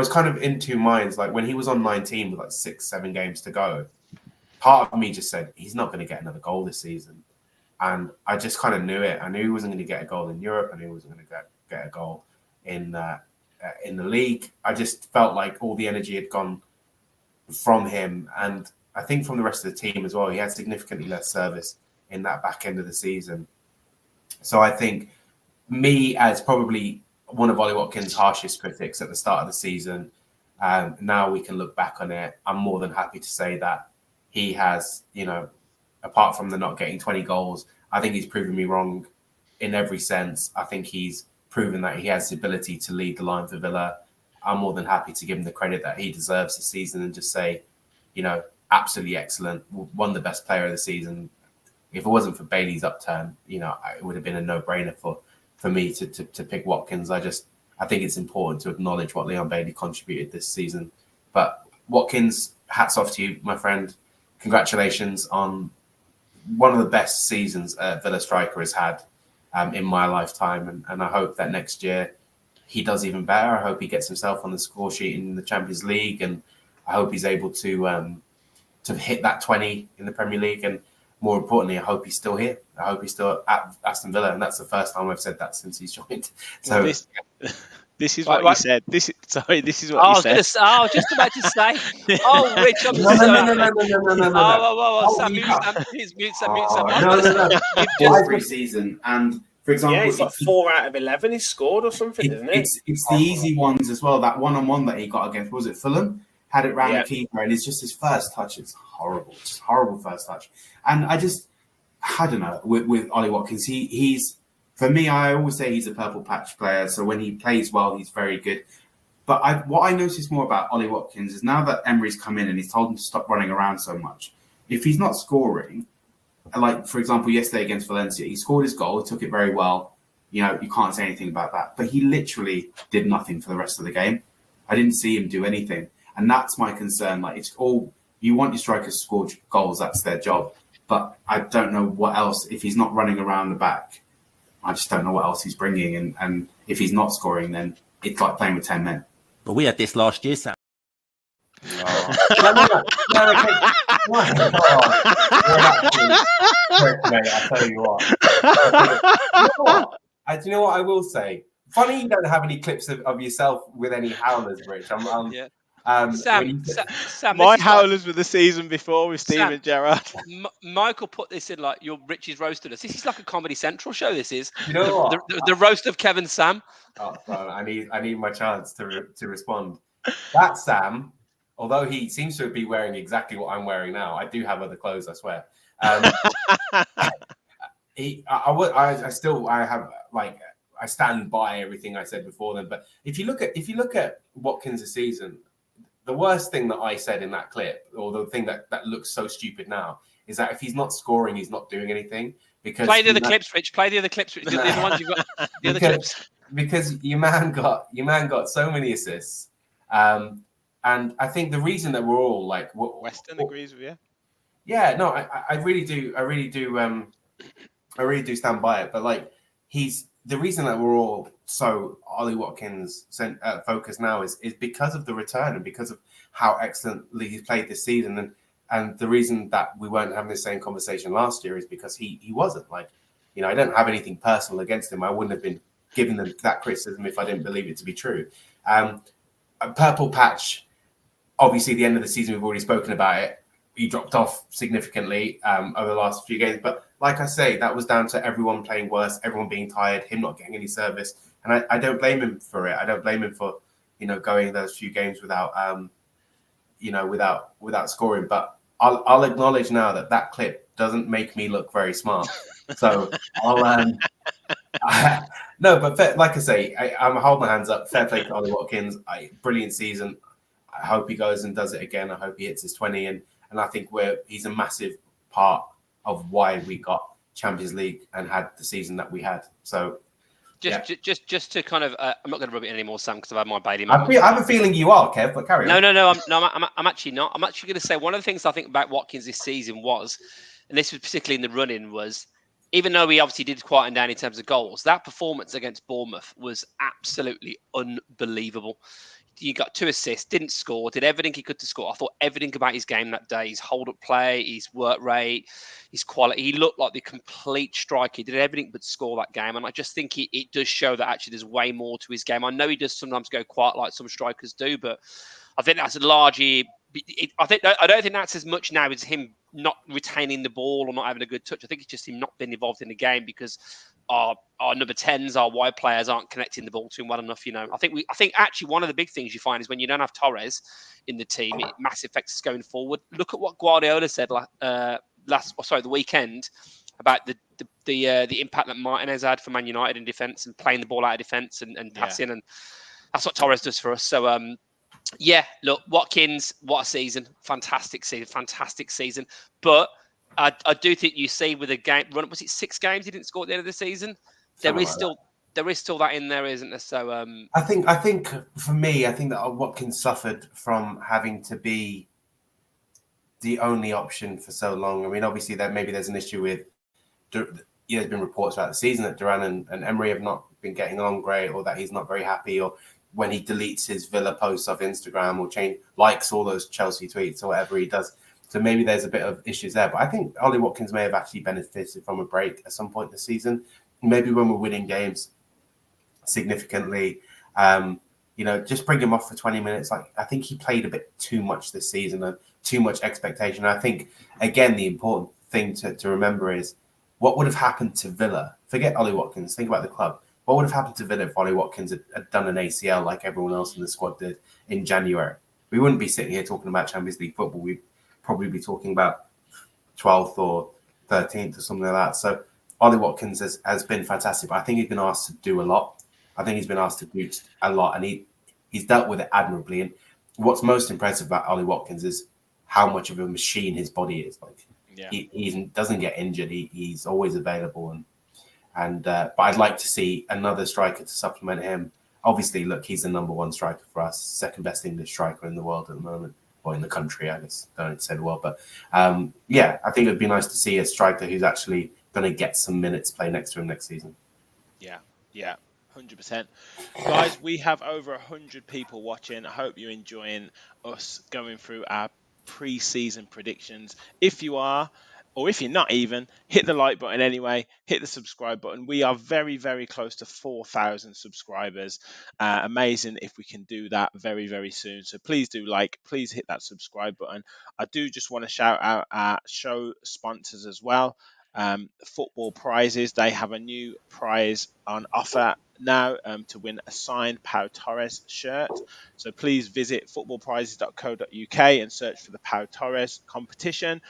kind of in two minds. Like when he was on 19 with like 6-7 games to go, part of me just said, he's not going to get another goal this season. And I just kind of knew it. I knew he wasn't going to get a goal in Europe. I knew he wasn't going to get a goal in the league. I just felt like all the energy had gone from him. And I think from the rest of the team as well. He had significantly less service in that back end of the season. So I think me, as probably one of Ollie Watkins' harshest critics at the start of the season, now we can look back on it. I'm more than happy to say that he has, apart from the not getting 20 goals, I think he's proven me wrong in every sense. I think he's proven that he has the ability to lead the line for Villa. I'm more than happy to give him the credit that he deserves this season and just say, absolutely excellent, won the best player of the season. If it wasn't for Bailey's upturn, it would have been a no-brainer for me to pick Watkins. I think it's important to acknowledge what Leon Bailey contributed this season. But Watkins, hats off to you, my friend. Congratulations on one of the best seasons a Villa striker has had in my lifetime. And I hope that next year he does even better. I hope he gets himself on the score sheet in the Champions League. And I hope he's able to hit that 20 in the Premier League. And more importantly, I hope he's still here. I hope he's still at Aston Villa. And that's the first time I've said that since he's joined. So this is what you said. This is what you said. I was just about to say. Oh, Rich, I'm no. Sam, mute Sam. No. Every season, and for example, yeah, it's like 4 out of 11 he's scored or something, isn't it? It's the easy ones as well. That one-on-one that he got against, was it Fulham? Had it round the keeper, and it's just his first touch. It's horrible, just horrible first touch. And I don't know, with Ollie Watkins, he's, for me, I always say he's a purple patch player. So when he plays well, he's very good. But what I notice more about Ollie Watkins is now that Emery's come in and he's told him to stop running around so much, if he's not scoring, like, for example, yesterday against Valencia, he scored his goal, he took it very well. You can't say anything about that. But he literally did nothing for the rest of the game. I didn't see him do anything. And that's my concern. Like, it's all, you want your strikers to score goals, that's their job. But I don't know what else, if he's not running around the back, I just don't know what else he's bringing. And if he's not scoring, then it's like playing with 10 men. But we had this last year, Sam. No, I tell you what. Do you know what I will say? Funny you don't have any clips of yourself with any howlers, Rich. Yeah. Sam, my howlers were the season before with Steven Gerrard. Michael put this in like your Richie's roasted us. This is like a Comedy Central show. This is. You know what? The roast of Kevin Sam. Oh, well, I need my chance to respond. That Sam, although he seems to be wearing exactly what I'm wearing now, I do have other clothes, I swear. I stand by everything I said before then. But if you look at Watkins' season, the worst thing that I said in that clip, or the thing that looks so stupid now, is that if he's not scoring, he's not doing anything. Because play the other clips, Rich. Play the other clips. The other ones you've got. The other clips. Because your man got so many assists, and I think the reason that we're all like Weston agrees with you. Yeah, no, I really do. I really do stand by it. But like, he's the reason that we're all so Ollie Watkins focused now is because of the return and because of how excellently he's played this season. And the reason that we weren't having the same conversation last year is because he wasn't. Like, I don't have anything personal against him. I wouldn't have been giving them that criticism if I didn't believe it to be true. A purple patch, obviously, the end of the season, we've already spoken about it. He dropped off significantly over the last few games. But like I say, that was down to everyone playing worse, everyone being tired, him not getting any service. And I don't blame him for it. I don't blame him for, going those few games without scoring. But I'll acknowledge now that clip doesn't make me look very smart. So I'll no, but like I say, I'm holding my hands up. Fair play to Ollie Watkins. Brilliant season. I hope he goes and does it again. I hope he hits his 20. And I think he's a massive part of why we got Champions League and had the season that we had. So just to kind of, I'm not going to rub it in anymore, Sam, because I've had my baby. I have a feeling you are, Kev, but carry on. No, I'm actually not. I'm actually going to say one of the things I think about Watkins this season was, and this was particularly in the run-in, was even though he obviously did quieten down in terms of goals, that performance against Bournemouth was absolutely unbelievable. You got 2 assists, didn't score, did everything he could to score. I thought everything about his game that day, his hold-up play, his work rate, his quality. He looked like the complete striker. He did everything but score that game. And I just think it does show that actually there's way more to his game. I know he does sometimes go quiet like some strikers do, but I think that's largely... I don't think that's as much now as him not retaining the ball or not having a good touch. I think it's just him not being involved in the game because our number 10s, our wide players aren't connecting the ball to him well enough. I think actually one of the big things you find is when you don't have Torres in the team, it massive affects going forward. Look at what Guardiola said the weekend about the impact that Martinez had for Man United in defence and playing the ball out of defence and passing, and that's what Torres does for us. So look, Watkins, what a season. Fantastic season. But I do think you see with a game run, was it 6 games he didn't score at the end of the season? There is still that in there, isn't there? So I think for me, I think that Watkins suffered from having to be the only option for so long. I mean, obviously maybe there's an issue with there's been reports throughout the season that Duran and Emery have not been getting on great, or that he's not very happy, or when he deletes his Villa posts off Instagram or likes all those Chelsea tweets or whatever he does. So maybe there's a bit of issues there. But I think Ollie Watkins may have actually benefited from a break at some point this season. Maybe when we're winning games significantly, just bring him off for 20 minutes. Like, I think he played a bit too much this season and too much expectation. I think, again, the important thing to remember is what would have happened to Villa. Forget Ollie Watkins. Think about the club. What would have happened to Villa if Ollie Watkins had done an ACL like everyone else in the squad did in January? We wouldn't be sitting here talking about Champions League football. We'd probably be talking about 12th or 13th or something like that. So Ollie Watkins has been fantastic. But I think he's been asked to do a lot. I think he's been asked to do a lot, and he's dealt with it admirably. And what's most impressive about Ollie Watkins is how much of a machine his body is. Like, he doesn't get injured. He's always available, but I'd like to see another striker to supplement him. Obviously, look, he's the number 1 striker for us, second best English striker in the world at the moment, or in the country, I guess. Don't say the world, but I think it'd be nice to see a striker who's actually going to get some minutes play next to him next season. Yeah, 100%. Guys, we have over 100 people watching. I hope you're enjoying us going through our pre-season predictions. If you are, or if you're not even, hit the like button anyway, hit the subscribe button. We are very, very close to 4,000 subscribers. Amazing if we can do that very, very soon. So please do please hit that subscribe button. I do just want to shout out our show sponsors as well. Football Prizes, they have a new prize on offer now to win a signed Pau Torres shirt. So please visit footballprizes.co.uk and search for the Pau Torres competition.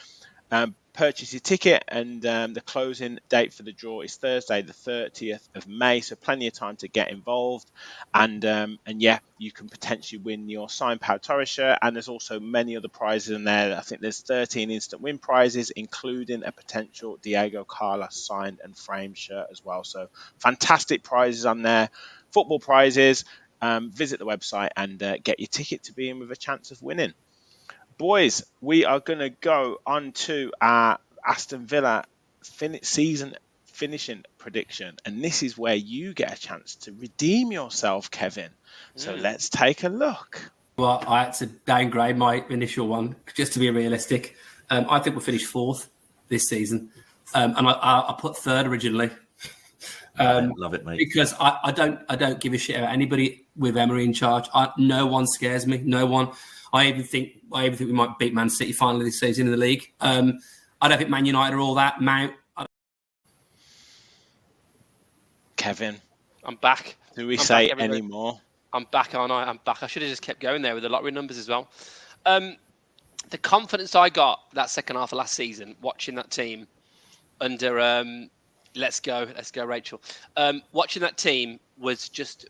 purchase your ticket, and the closing date for the draw is Thursday, the 30th of May. So plenty of time to get involved, and yeah, you can potentially win your signed Pau Torres shirt, and there's also many other prizes in there. I think there's 13 instant win prizes, including a potential Diego Carlos signed and framed shirt as well. So fantastic prizes on there, football prizes. Visit the website and get your ticket to be in with a chance of winning. Boys, we are going to go on to our Aston Villa season finishing prediction. And this is where you get a chance to redeem yourself, Kevin. So let's take a look. Well, I had to downgrade my initial one just to be realistic. I think we'll finish 4th this season. And I put 3rd originally. Love it, mate. Because I don't give a shit about anybody with Emery in charge. No one scares me. No one. I even think we might beat Man City finally this season in the league. I don't think Man United are all that. Kevin, I'm back. Do we say any more? I'm back, aren't I? I'm back. I should have just kept going there with the lottery numbers as well. The confidence I got that second half of last season, watching that team under let's go Rachel. Watching that team was just,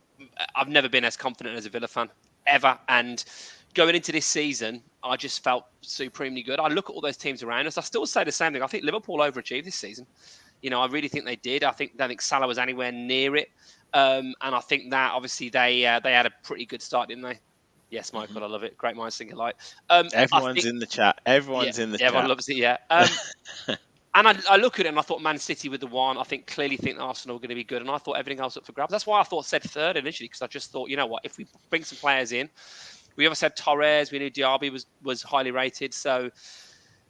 I've never been as confident as a Villa fan ever. And going into this season, I just felt supremely good. I look at all those teams around us. I still say the same thing. I think Liverpool overachieved this season. You know, I really think they did. I don't think Salah was anywhere near it. And I think that obviously they had a pretty good start, didn't they? Yes, Michael, I love it. Great minds think alike. Everyone's in the chat. Everyone's in the chat. Everyone loves it, yeah. And I look at it and I thought Man City with the 1. I clearly think Arsenal are going to be good. And I thought everything else up for grabs. That's why I said 3rd initially, because I just thought, you know what, if we bring some players in, we obviously had Torres. We knew Diaby was highly rated. So,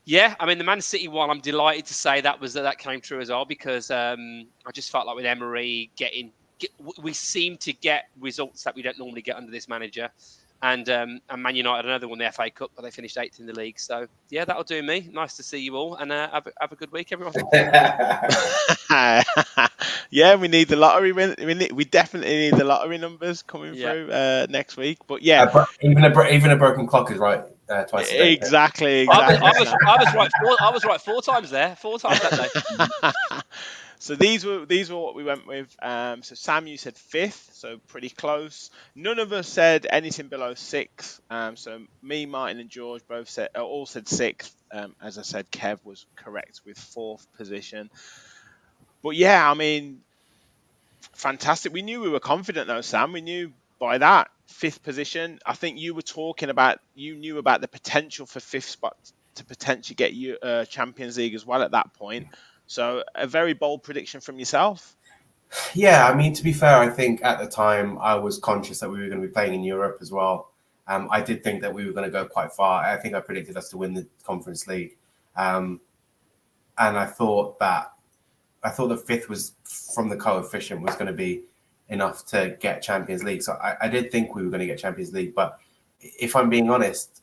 yeah, I mean, the Man City one, I'm delighted to say that came true as well, because I just felt like with Emery we seem to get results that we don't normally get under this manager. And Man United, another one, the FA Cup, but they finished 8th in the league. So, yeah, that'll do me. Nice to see you all, and have a good week, everyone. Yeah, we need the lottery. We definitely need the lottery numbers coming through next week. But yeah, even a broken clock is right twice a day. Exactly. I was right 4 times there. 4 times that day. So these were what we went with. So Sam, you said 5th, so pretty close. None of us said anything below 6th. So me, Martin, and George all said 6th. As I said, Kev was correct with 4th position. But yeah, I mean, fantastic. We knew we were confident though, Sam. We knew by that 5th position. I think you knew about the potential for 5th spot to potentially get you Champions League as well at that point. So a very bold prediction from yourself. Yeah, I mean, to be fair, I think at the time I was conscious that we were going to be playing in Europe as well. I did think that we were going to go quite far. I think I predicted us to win the Conference League. And I thought the 5th was, from the coefficient, was going to be enough to get Champions League. So I did think we were going to get Champions League. But if I'm being honest,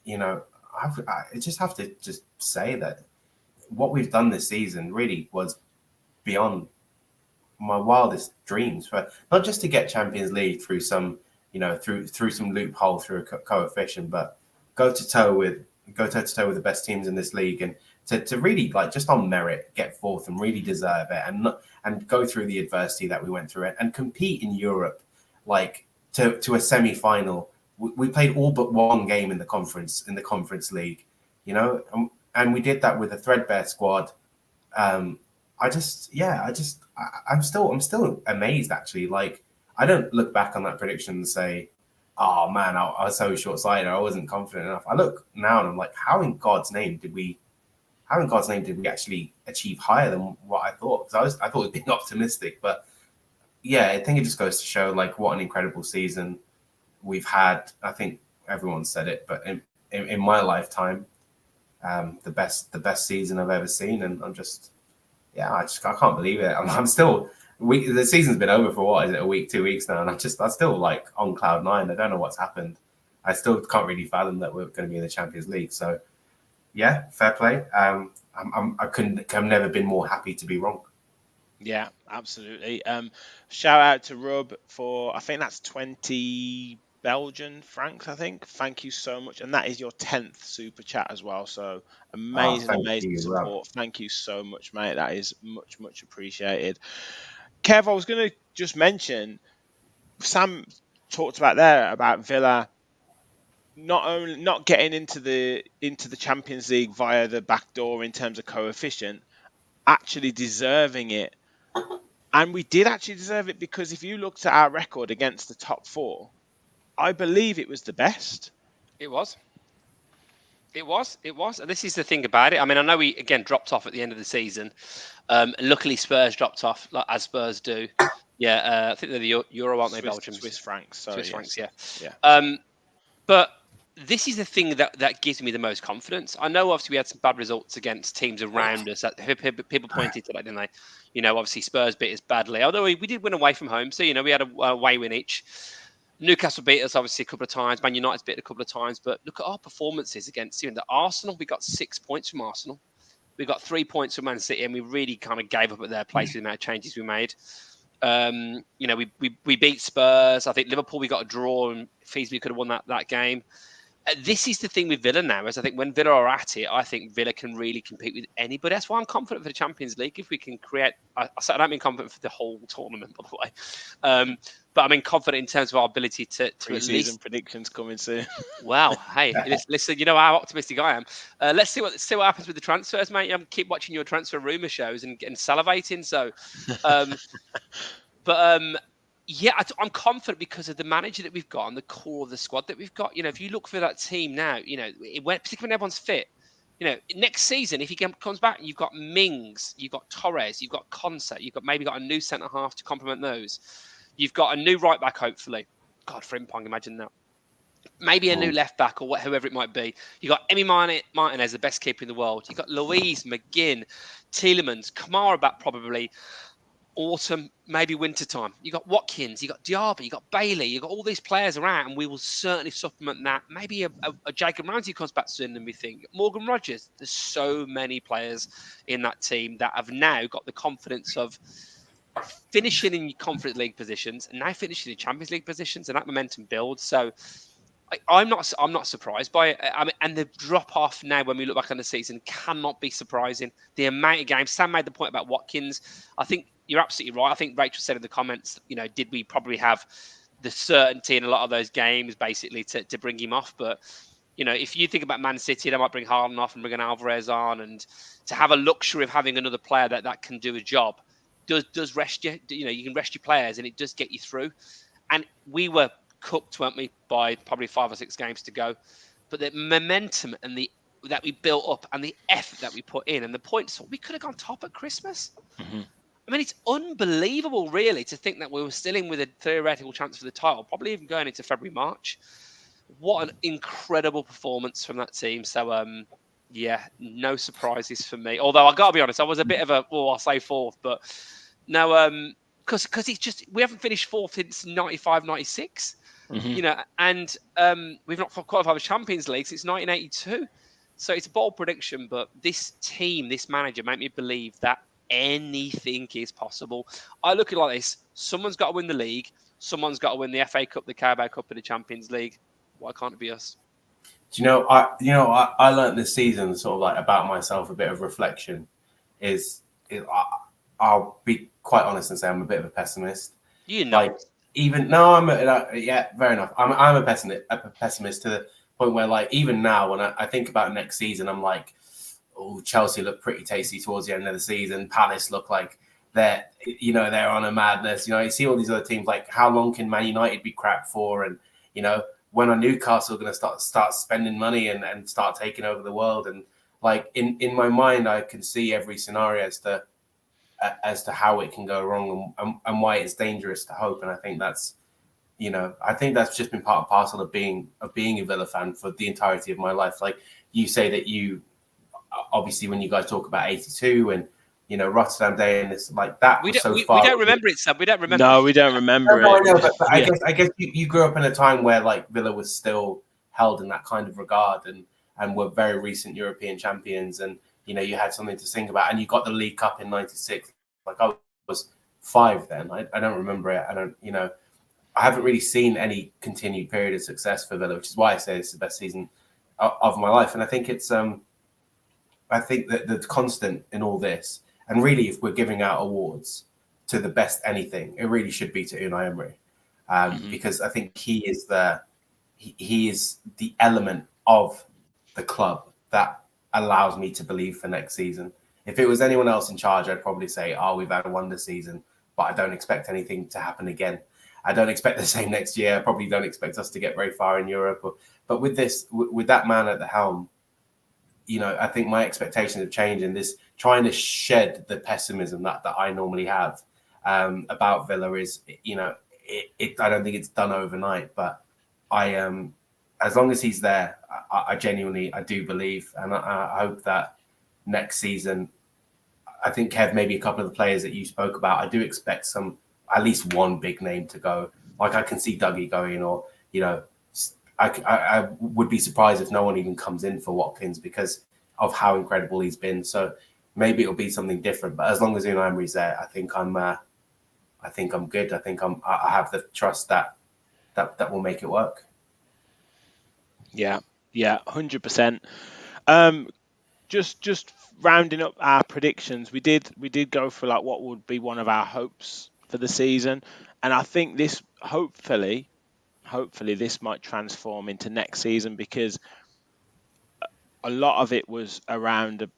you know, I just have to just say that what we've done this season really was beyond my wildest dreams, for not just to get Champions League through some, you know, through some loophole through a coefficient, but go toe to toe with the best teams in this league, and to really, like, just on merit get 4th and really deserve it, and go through the adversity that we went through it and compete in Europe, like to a semi-final. We played all but one game in the conference league, you know. And we did that with a threadbare squad. I'm still amazed, actually. Like, I don't look back on that prediction and say, oh man, I was so short-sighted, I wasn't confident enough. I look now and I'm like, how in God's name did we actually achieve higher than what I thought? Because I thought it was being optimistic. But yeah, I think it just goes to show, like, what an incredible season we've had. I think everyone said it, but in my lifetime, the best season I've ever seen, and I can't believe it. I'm still the season's been over for what is it, a week, 2 weeks now, and I'm still like on cloud 9. I don't know what's happened. I still can't really fathom that we're going to be in the Champions League. So yeah, fair play. I've never been more happy to be wrong. Yeah, absolutely. Shout out to Rub for, I think that's 20 Belgian francs, I think. Thank you so much. And that is your 10th super chat as well. So amazing, thank amazing you, support. Thank you so much, mate. That is much, much appreciated. Kev, I was going to just mention, Sam talked about Villa not getting into the Champions League via the back door in terms of coefficient, actually deserving it. And we did actually deserve it, because if you looked at our record against the top four, I believe it was the best. It was. And this is the thing about it. I mean, I know we, again, dropped off at the end of the season. Luckily, Spurs dropped off, like, as Spurs do. Yeah, I think they're the Euro, aren't they, Belgium? Swiss francs. Sorry, Swiss francs, yeah. Yeah. But this is the thing that gives me the most confidence. I know, obviously, we had some bad results against teams around us. That people pointed to that, didn't they? You know, obviously, Spurs beat us badly. Although we did win away from home. So, you know, we had a away win each. Newcastle beat us, obviously, a couple of times. Man United's beat a couple of times. But look at our performances against even the Arsenal. We got 6 points from Arsenal. We got 3 points from Man City, and we really kind of gave up at their place with the amount of changes we made. You know, we beat Spurs. I think Liverpool, we got a draw, and feasibly could have won that game. This is the thing with Villa now, is I think when Villa are at it, I think Villa can really compete with anybody. That's why I'm confident for the Champions League. If we can create, I don't mean confident for the whole tournament, by the way, but I mean confident in terms of our ability to at least. Predictions coming soon. Wow, hey, listen, you know how optimistic I am. Let's see what happens with the transfers, mate. I'm keep watching your transfer rumor shows and salivating. So, yeah, I'm confident because of the manager that we've got and the core of the squad that we've got. You know, if you look for that team now, you know, particularly when everyone's fit, you know, next season, if he comes back, you've got Mings, you've got Torres, you've got Consa, you've got maybe a new centre half to complement those. You've got a new right back, hopefully. God, Frimpong, imagine that. Maybe a new left back or whoever it might be. You've got Emi Martinez, the best keeper in the world. You've got Luiz, McGinn, Tielemans, Kamara back probably. Autumn, maybe winter time. You got Watkins, you got Diaby, you got Bailey, you got all these players around, and we will certainly supplement that. Maybe a Jacob Ramsey comes back soon, and we think Morgan Rogers. There's so many players in that team that have now got the confidence of finishing in Conference League positions and now finishing in Champions League positions, and that momentum builds. So I'm not surprised by it. I mean, and the drop off now when we look back on the season cannot be surprising. The amount of games. Sam made the point about Watkins. I think you're absolutely right. I think Rachel said in the comments, you know, did we probably have the certainty in a lot of those games basically to bring him off? But, you know, if you think about Man City, they might bring Haaland off and bring an Alvarez on, and to have a luxury of having another player that can do a job does rest you. You know, you can rest your players and it does get you through. And we were cooked, weren't we, by probably 5 or 6 games to go. But the momentum and that we built up and the effort that we put in and the points, we could have gone top at Christmas. Mm-hmm. I mean, it's unbelievable, really, to think that we were still in with a theoretical chance for the title, probably even going into February, March. What an incredible performance from that team. So, yeah, no surprises for me. Although I got to be honest, I was a bit of I'll say fourth, but no, because it's just, we haven't finished fourth since 95, 96. Mm-hmm. You know, and we've not qualified for Champions League since 1982. So it's a bold prediction, but this team, this manager, made me believe that anything is possible. I look at it like this: someone's got to win the league, someone's got to win the FA Cup, the Carabao Cup, and the Champions League. Why can't it be us? Do you know? I learned this season, sort of like about myself, a bit of reflection. I'll be quite honest and say I'm a bit of a pessimist. You know, like yeah, fair enough. I'm a pessimist to the point where, like, even now when I think about next season, I'm like, oh, Chelsea look pretty tasty towards the end of the season. Palace look like they're on a madness. You know, you see all these other teams, like, how long can Man United be crap for? And, you know, when are Newcastle going to start spending money and start taking over the world? And, like, in my mind, I can see every scenario as to how it can go wrong and why it's dangerous to hope. And I think that's just been part and parcel of being a Villa fan for the entirety of my life. Like, you say that you, obviously, when you guys talk about 82 and, you know, Rotterdam Day, and it's like that we was don't, so far. We don't remember it, Sam. We don't remember. No, we don't remember it. I know, but I guess you grew up in a time where, like, Villa was still held in that kind of regard and were very recent European champions, and, you know, you had something to sing about, and you got the League Cup in '96. Like, I was 5 then. I don't remember it. I don't, you know. I haven't really seen any continued period of success for Villa, which is why I say it's the best season of my life. And I think it's I think that the constant in all this, and really, if we're giving out awards to the best anything, it really should be to Unai Emery, because I think he is the element of the club that allows me to believe for next season. If it was anyone else in charge, I'd probably say, "Oh, we've had a wonder season, but I don't expect anything to happen again. I don't expect the same next year. I probably don't expect us to get very far in Europe." But with that man at the helm, I think my expectations have changed, and this trying to shed the pessimism that I normally have about Villa is, I don't think it's done overnight, but as long as he's there, I genuinely do believe, and I hope that next season, I think, Kev, maybe a couple of the players that you spoke about, I do expect at least one big name to go. Like, I can see Dougie going, or, I would be surprised if no one even comes in for Watkins because of how incredible he's been. So maybe it'll be something different. But as long as Unai Emery's there, I think I'm good. I think I have the trust that will make it work. Yeah, 100%. Just rounding up our predictions, we did go for like what would be one of our hopes for the season, and I think this hopefully this might transform into next season, because a lot of it was around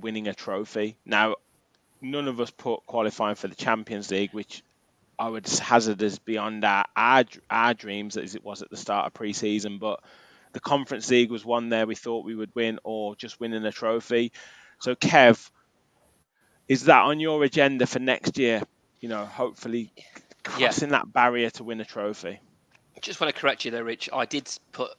winning a trophy. Now, none of us put qualifying for the Champions League, which I would hazard as beyond our dreams as it was at the start of pre-season, but the Conference League was one there we thought we would win, or just winning a trophy. So, Kev, is that on your agenda for next year? Hopefully crossing that barrier to win a trophy. Just want to correct you there, Rich. I did put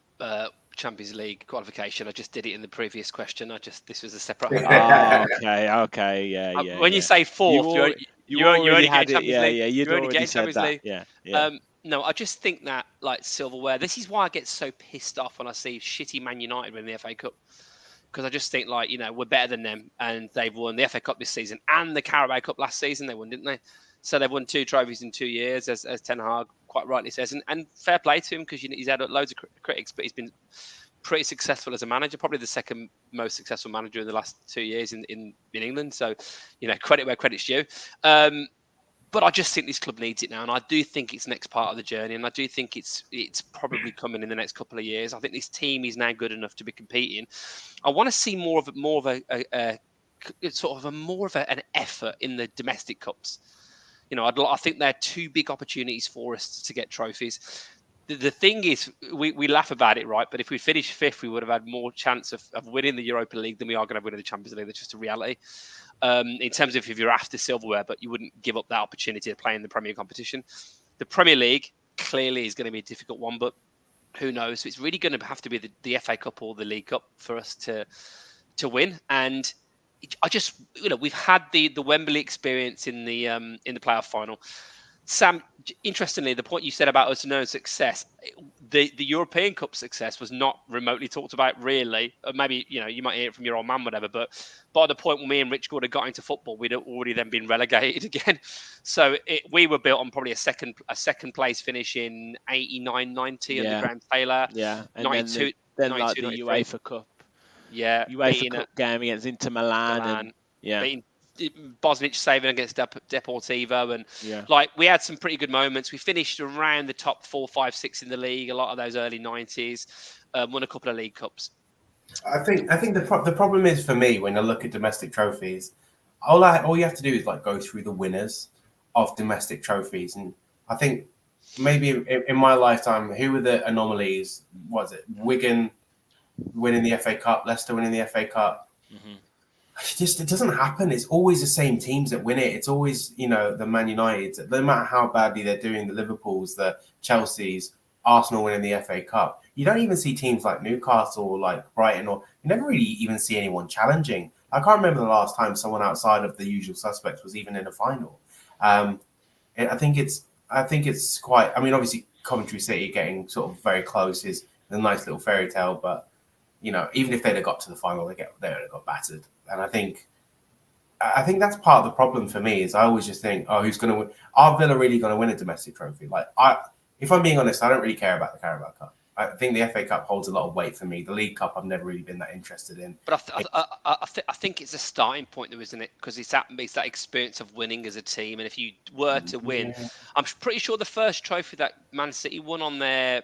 Champions League qualification. I just did it in the previous question. This was a separate. Okay, yeah. When you say fourth, you already had it. Yeah, you'd already said that. Yeah. No, I just think that, like, silverware. This is why I get so pissed off when I see shitty Man United win the FA Cup, because I just think, like, we're better than them, and they've won the FA Cup this season and the Carabao Cup last season. They won, didn't they? So they've won 2 trophies in 2 years, as Ten Hag quite rightly says, and fair play to him, because he's had loads of critics, but he's been pretty successful as a manager, probably the second most successful manager in the last 2 years in England. So, credit where credit's due. But I just think this club needs it now, and I do think it's next part of the journey, and I do think it's probably coming in the next couple of years. I think this team is now good enough to be competing. I want to see more of an effort in the domestic cups. I think they're 2 big opportunities for us to get trophies. The thing is, we laugh about it, right? But if we finished 5th, we would have had more chance of winning the Europa League than we are going to win the Champions League. That's just a reality. In terms of if you're after silverware, but you wouldn't give up that opportunity to play in the Premier competition. The Premier League clearly is going to be a difficult one, but who knows? So it's really going to have to be the FA Cup or the League Cup for us to win. And I just, we've had the Wembley experience in the playoff final. Sam, interestingly, the point you said about us knowing success, the European Cup success was not remotely talked about, really. Maybe, you might hear it from your old man, whatever, but by the point when me and Rich Gordon got into football, we'd already then been relegated again. So we were built on probably a second place finish in 89-90 under Graham Taylor. Yeah, and 92, then 92, like the 93. UEFA Cup. Yeah. UEFA Cup game against Inter Milan. Beating Bosnich saving against Deportivo, and like, we had some pretty good moments. We finished around the top 4, 5, 6 in the league. A lot of those early 90s, won a couple of League Cups. I think the problem is, for me, when I look at domestic trophies, all you have to do is like go through the winners of domestic trophies, and I think maybe in my lifetime, who were the anomalies? Was it Wigan winning the FA Cup, Leicester winning the FA Cup? Mm-hmm. It doesn't happen. It's always the same teams that win it. It's always, the Man United, no matter how badly they're doing, the Liverpools, the Chelseas, Arsenal winning the FA Cup. You don't even see teams like Newcastle or like Brighton, or you never really even see anyone challenging. I can't remember the last time someone outside of the usual suspects was even in a final. I think it's quite, obviously Coventry City getting sort of very close is a nice little fairy tale, but even if they'd have got to the final, they would have got battered. And I think that's part of the problem for me, is I always just think, who's going to win? Are Villa really going to win a domestic trophy? Like, if I'm being honest, I don't really care about the Carabao Cup. I think the FA Cup holds a lot of weight for me. The League Cup, I've never really been that interested in. But I think it's a starting point, though, isn't it? Because it's that experience of winning as a team. And if you were to win, I'm pretty sure the first trophy that Man City won on their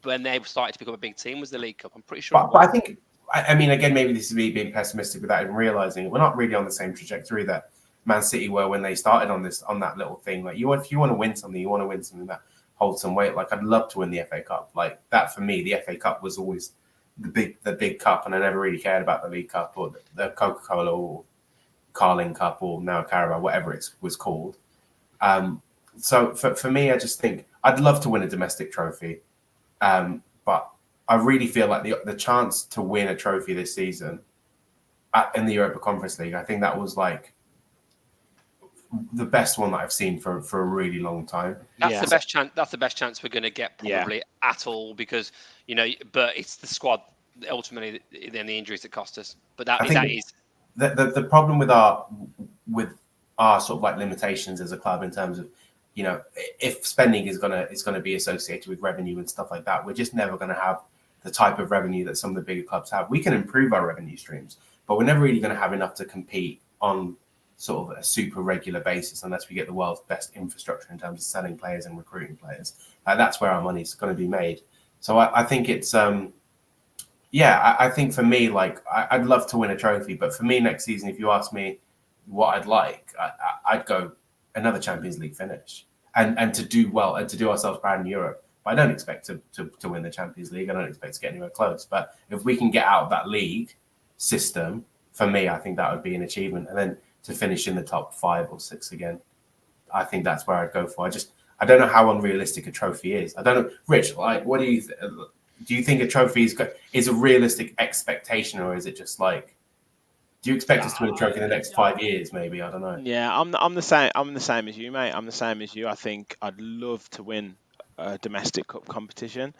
when they started to become a big team was the League Cup. I'm pretty sure. But I think, I mean, again, maybe this is me being pessimistic without even realizing it. We're not really on the same trajectory that Man City were when they started on that little thing. Like if you want to win something, you want to win something that holds some weight. Like I'd love to win the FA Cup. Like that for me, the FA Cup was always the big cup, and I never really cared about the League Cup or the Coca-Cola or Carling Cup or now Carabao, whatever it was called. So for me, I just think I'd love to win a domestic trophy, but I really feel like the chance to win a trophy this season in the Europa Conference League, I think that was like the best one that I've seen for a really long time. That's the best chance. That's the best chance we're going to get probably at all, because but it's the squad ultimately, then the injuries that cost us. But that is the problem with our sort of like limitations as a club in terms of if spending is gonna be associated with revenue and stuff like that, we're just never going to have the type of revenue that some of the bigger clubs have. We can improve our revenue streams, but we're never really going to have enough to compete on sort of a super regular basis unless we get the world's best infrastructure in terms of selling players and recruiting players. That's where our money's going to be made. So I think it's I think for me, like I'd love to win a trophy, but for me next season, if you ask me what I'd like, I'd go another Champions League finish and to do well and to do ourselves proud in Europe. But I don't expect to win the Champions League. I don't expect to get anywhere close. But if we can get out of that league system, for me, I think that would be an achievement. And then to finish in the top 5 or 6 again, I think that's where I'd go for. I don't know how unrealistic a trophy is. I don't know, Rich. Like, what do you think a trophy is a realistic expectation, or is it just like? Do you expect us to win a trophy in the next 5 years? Maybe, I don't know. Yeah, I'm the same. I'm the same as you, mate. I'm the same as you. I think I'd love to win a domestic cup competition.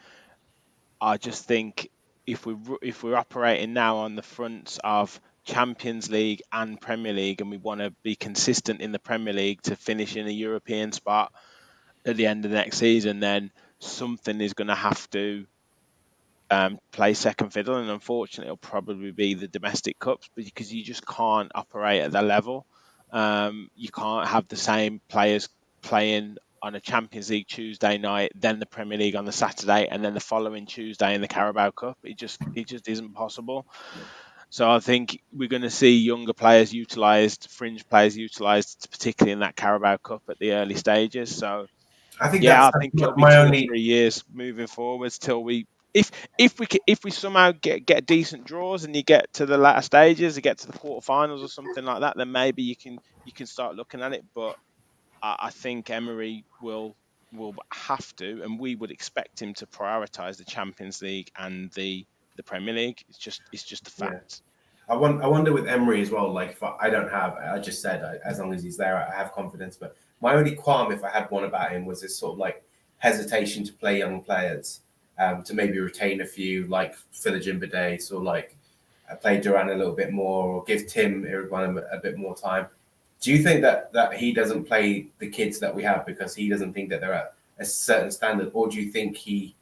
I just think if we're operating now on the fronts of Champions League and Premier League, and we want to be consistent in the Premier League to finish in a European spot at the end of the next season, then something is going to have to play second fiddle, and unfortunately it'll probably be the domestic cups, because you just can't operate at that level. You can't have the same players playing on a Champions League Tuesday night, then the Premier League on the Saturday, and then the following Tuesday in the Carabao Cup. It just isn't possible. So I think we're going to see younger players utilised, fringe players utilised, particularly in that Carabao Cup at the early stages. So I think I think it'll be 2 or 3 years moving forwards till if we somehow get decent draws and you get to the latter stages, you get to the quarterfinals or something like that, then maybe you can start looking at it. But I think Emery will have to, and we would expect him to prioritise the Champions League and the Premier League. It's just a fact. Yeah. I wonder with Emery as well. Like, if I don't have, I just said as long as he's there, I have confidence. But my only qualm, if I had one about him, was this sort of like hesitation to play young players, to maybe retain a few, like Philogene Bidace, or like play Duran a little bit more, or give Tim Irigoyen a bit more time. Do you think that he doesn't play the kids that we have because he doesn't think that they're at a certain standard, or do you think he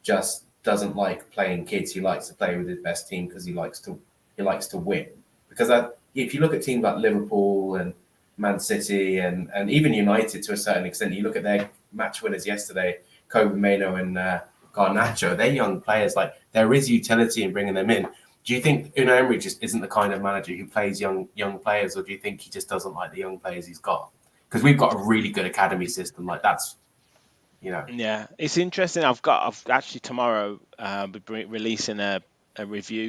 just doesn't like playing kids? He likes to play with his best team because he likes to win. Because if you look at teams like Liverpool and Man City and even United to a certain extent, you look at their match winners yesterday, Kobe Mainoo and Garnacho. They're young players. Like, there is utility in bringing them in. Do you think Unai Emery just isn't the kind of manager who plays young players, or do you think he just doesn't like the young players he's got? Because we've got a really good academy system. Like, that's, Yeah, it's interesting. I've actually tomorrow be releasing a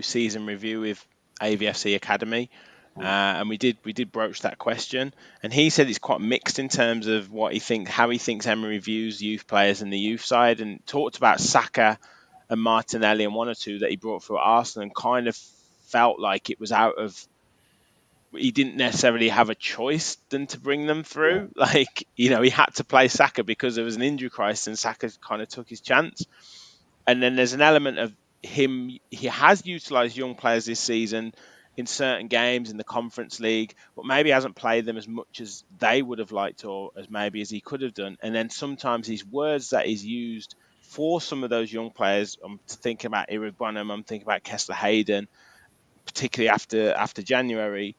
season review with AVFC Academy, and we did broach that question, and he said it's quite mixed in terms of how he thinks Emery views youth players in the youth side, and talked about Saka and Martinelli and one or two that he brought through at Arsenal, and kind of felt like it was he didn't necessarily have a choice than to bring them through. Yeah. Like, he had to play Saka because there was an injury crisis, and Saka kind of took his chance. And then there's an element of him, he has utilised young players this season in certain games in the Conference League, but maybe hasn't played them as much as they would have liked or as maybe as he could have done. And then sometimes these words that he's used for some of those young players, I'm thinking about Eric Bonham, I'm thinking about Kessler Hayden, particularly after January,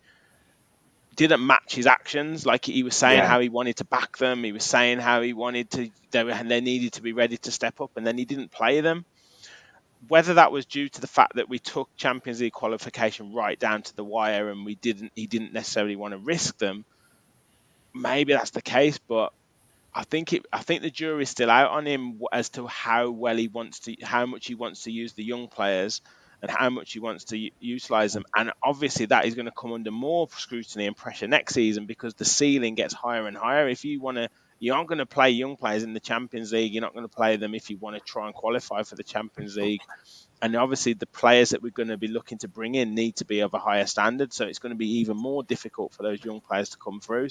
didn't match his actions. Like he was saying how he wanted to back them, he was saying how he wanted to, they needed to be ready to step up, and then he didn't play them. Whether that was due to the fact that we took Champions League qualification right down to the wire and he didn't necessarily want to risk them, maybe that's the case. But I think the jury's still out on him as to how much he wants to use the young players and how much he wants to utilize them. And obviously that is going to come under more scrutiny and pressure next season because the ceiling gets higher and higher. If you aren't going to play young players in the Champions League, you're not going to play them if you want to try and qualify for the Champions League. And obviously the players that we're going to be looking to bring in need to be of a higher standard. So it's going to be even more difficult for those young players to come through.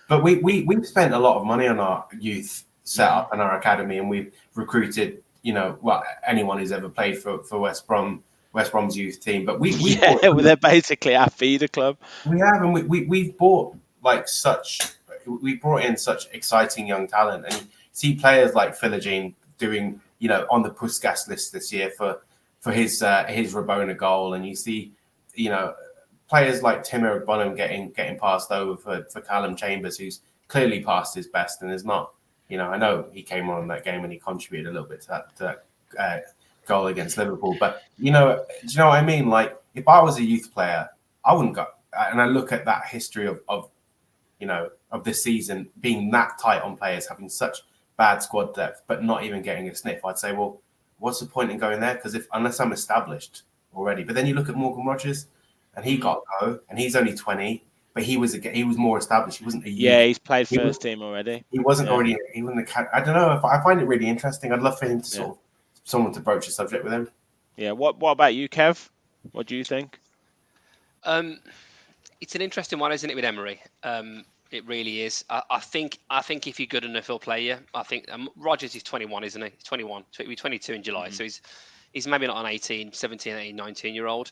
But we've spent a lot of money on our youth setup and our academy, and we've recruited, anyone who's ever played for West Brom's youth team. But they're basically our feeder club. We have, and we've brought we brought in such exciting young talent, and you see players like Philogene doing, on the Puskas list this year for his Rabona goal, and you see, players like Timo Bonham getting passed over for Callum Chambers, who's clearly past his best and is not. I know he came on in that game and he contributed a little bit to that goal against Liverpool, but do you know what I mean? Like, if I was a youth player, I wouldn't go. And I look at that history of this season being that tight on players, having such bad squad depth, but not even getting a sniff. I'd say, well, what's the point in going there? Because unless I'm established already. But then you look at Morgan Rogers, and he got go, and he's only 20, but he was more established. He wasn't a youth. Yeah, he's played first team already. He wasn't already. He wasn't I don't know. I find it really interesting. I'd love for him to someone to broach a subject with him. Yeah. What about you, Kev? What do you think? It's an interesting one, isn't it, with Emery? It really is. I think if you're good enough, he'll play you. I think Rogers is 21, isn't he? He's 21. He'll be 22 in July. So he's maybe not an 17, 18, 19-year-old.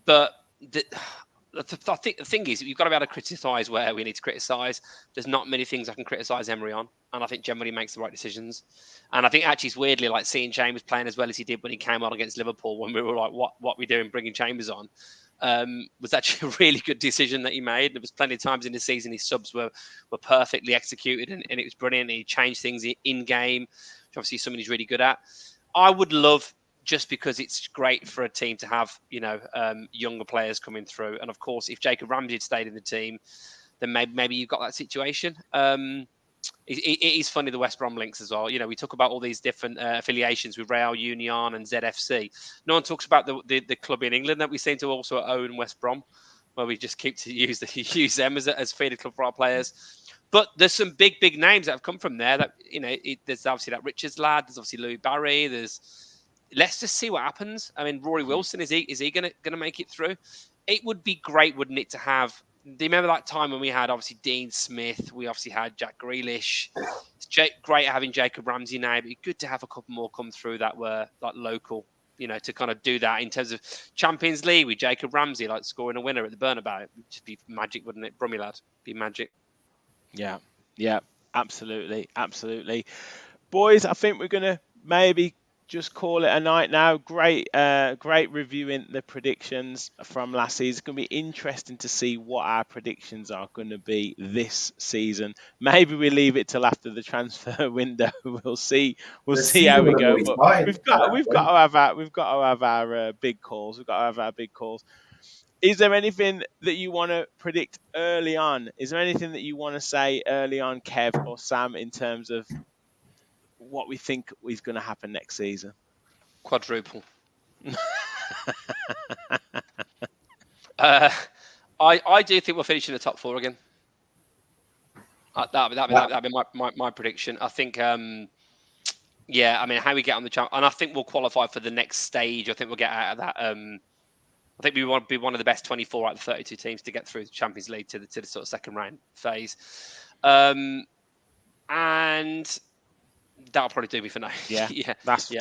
But I think the thing is, you've got to be able to criticise where we need to criticise. There's not many things I can criticise Emery on, and I think generally makes the right decisions. And I think actually it's weirdly like seeing Chambers playing as well as he did when he came on against Liverpool, when we were like, what are we doing bringing Chambers on? Was actually a really good decision that he made. There was plenty of times in the season his subs were perfectly executed, and it was brilliant. He changed things in game, which obviously is something he's really good at. I would love, just because it's great for a team to have, younger players coming through. And of course, if Jacob Ramsey had stayed in the team, then maybe you've got that situation. It is funny, the West Brom links as well. We talk about all these different affiliations with Real Union and ZFC. No one talks about the club in England that we seem to also own, West Brom, where we just keep to use them as feeder club for our players. But there's some big names that have come from there. That there's obviously that Richards lad. There's obviously Louis Barry. Let's just see what happens. I mean, Rory Wilson, is he gonna make it through? It would be great, wouldn't it, to have. Do you remember that time when we had obviously Dean Smith? We obviously had Jack Grealish. It's great having Jacob Ramsey now, but it's good to have a couple more come through that were like local, to kind of do that in terms of Champions League with Jacob Ramsey, like scoring a winner at the Bernabeu. It would just be magic, wouldn't it? Brummy lad, be magic. Yeah, absolutely. Boys, I think we're going to maybe just call it a night now. Great reviewing the predictions from last season. It's going to be interesting to see what our predictions are going to be this season. Maybe we leave it till after the transfer window. We'll see how we go. But we've got to have our big calls. Is there anything that you want to predict early on? Is there anything that you want to say early on, Kev or Sam, in terms of what we think is going to happen next season? Quadruple. I do think we'll finish in the top four again. That'd be my prediction. I think, how we get on the champ, and I think we'll qualify for the next stage. I think we'll get out of that. I think we want to be one of the best 24 out of 32 teams to get through the Champions League to the sort of second round phase. And that'll probably do me for now. That's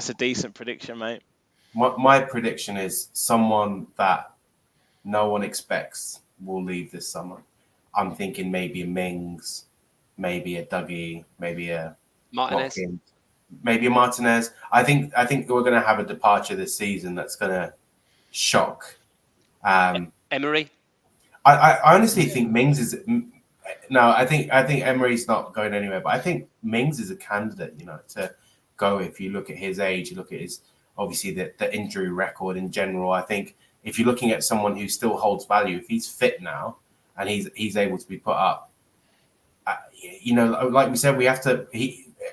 a decent prediction, mate. my prediction is someone that no one expects will leave this summer. I'm thinking maybe a Mings, maybe a Dougie, maybe a Martinez. Watkins, maybe a Martinez. I think we're going to have a departure this season that's going to shock. Emery. I honestly think Mings is. No, I think Emery's not going anywhere, but I think Mings is a candidate, to go. If you look at his age, you look at his obviously the injury record in general. I think if you're looking at someone who still holds value, if he's fit now and he's able to be put up, like we said, we have to.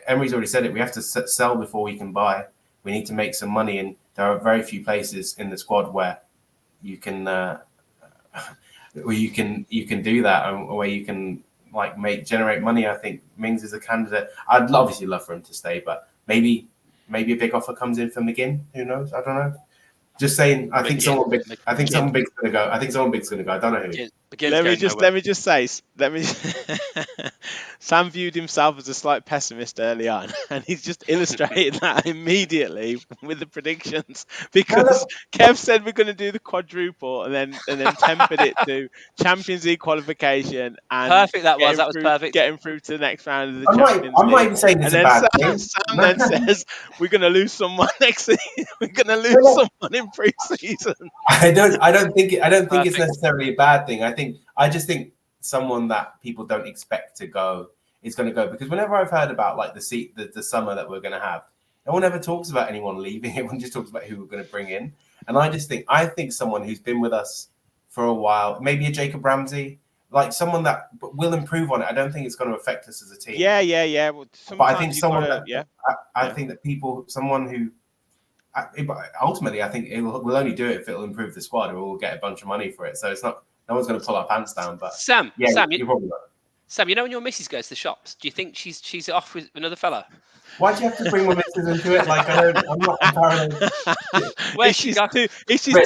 Emery's already said it. We have to sell before we can buy. We need to make some money, and there are very few places in the squad where you can. Where you can do that, and where you can generate money. I think Mings is a candidate. I'd obviously love for him to stay, but maybe a big offer comes in from McGinn. Who knows? I don't know. Just saying. I think someone big. I think someone big's going to go. I think someone big's going to go. I don't know who. Let me just say. Sam viewed himself as a slight pessimist early on, and he's just illustrated that immediately with the predictions, because Kev said we're going to do the quadruple, and then tempered it to Champions League qualification and perfect. That was perfect. Getting through to the next round of the Champions League. I'm not even saying it's a bad thing. Sam then says we're going to lose someone next season. We're going to lose someone in pre-season. I don't think it's necessarily a bad thing. I just think someone that people don't expect to go is going to go, because whenever I've heard about the summer that we're going to have, no one ever talks about anyone leaving. Everyone just talks about who we're going to bring in. And I think someone who's been with us for a while, maybe a Jacob Ramsey, like someone that will improve on it. I don't think it's going to affect us as a team. Yeah. Well, but I think someone I think that someone who. Ultimately, I think we'll only do it if it'll improve the squad, or we'll get a bunch of money for it. So it's not. No one's going to pull our pants down. But Sam, you're probably right. Sam, when your missus goes to the shops, do you think she's off with another fella? Why do you have to bring my missus into it? I'm not paranoid. If she's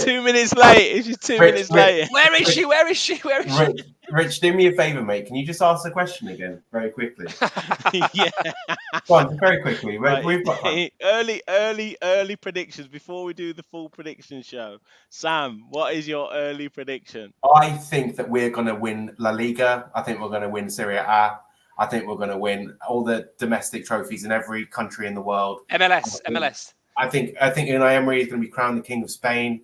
2 minutes late, Where is she? Rich, do me a favor, mate. Can you just ask the question again very quickly? Yeah. Go on, very quickly. Right. We've got time. Early predictions before we do the full prediction show. Sam, what is your early prediction? I think that we're going to win La Liga. I think we're going to win Serie A. I think we're going to win all the domestic trophies in every country in the world. MLS. I think Unai Emery is going to be crowned the King of Spain,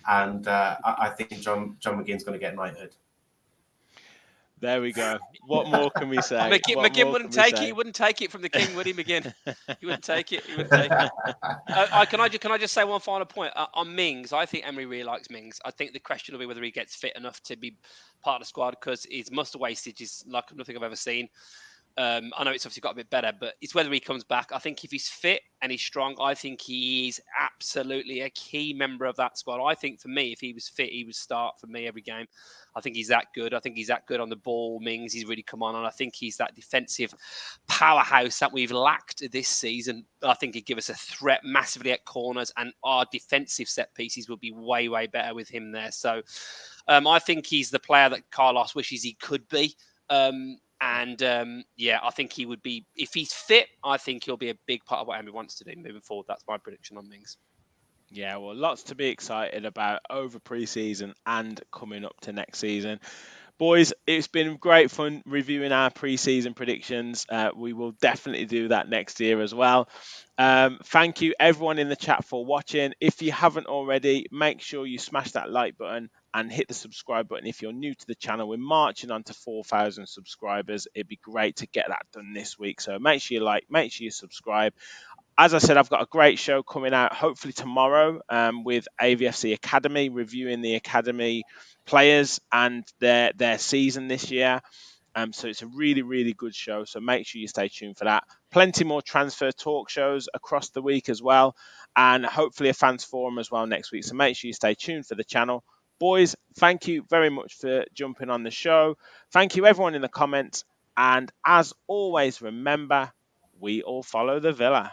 and I think John McGinn's going to get knighthood. There we go. What more can we say? McGinn wouldn't take it. He wouldn't take it from the king, would he, McGinn? He wouldn't take it. Can I just say one final point on Mings? I think Emery really likes Mings. I think the question will be whether he gets fit enough to be part of the squad, because his muscle wastage is like nothing I've ever seen. I know it's obviously got a bit better, but it's whether he comes back. I think if he's fit and he's strong, I think he is absolutely a key member of that squad. I think for me, if he was fit, he would start for me every game. I think he's that good. I think he's that good on the ball. Mings, he's really come on. And I think he's that defensive powerhouse that we've lacked this season. I think he'd give us a threat massively at corners, and our defensive set pieces will be way, way better with him there. So I think he's the player that Carlos wishes he could be. I think he would be, if he's fit, I think he'll be a big part of what Emery wants to do moving forward. That's my prediction on Mings. Yeah, well, lots to be excited about over pre-season and coming up to next season. Boys, it's been great fun reviewing our pre-season predictions. We will definitely do that next year as well. Thank you, everyone in the chat, for watching. If you haven't already, make sure you smash that like button and hit the subscribe button if you're new to the channel. We're marching on to 4,000 subscribers. It'd be great to get that done this week. So make sure you like, make sure you subscribe. As I said, I've got a great show coming out hopefully tomorrow with AVFC Academy, reviewing the Academy players and their season this year. So it's a really, really good show. So make sure you stay tuned for that. Plenty more transfer talk shows across the week as well. And hopefully a fans forum as well next week. So make sure you stay tuned for the channel. Boys, thank you very much for jumping on the show. Thank you everyone in the comments. And as always, remember, we all follow the Villa.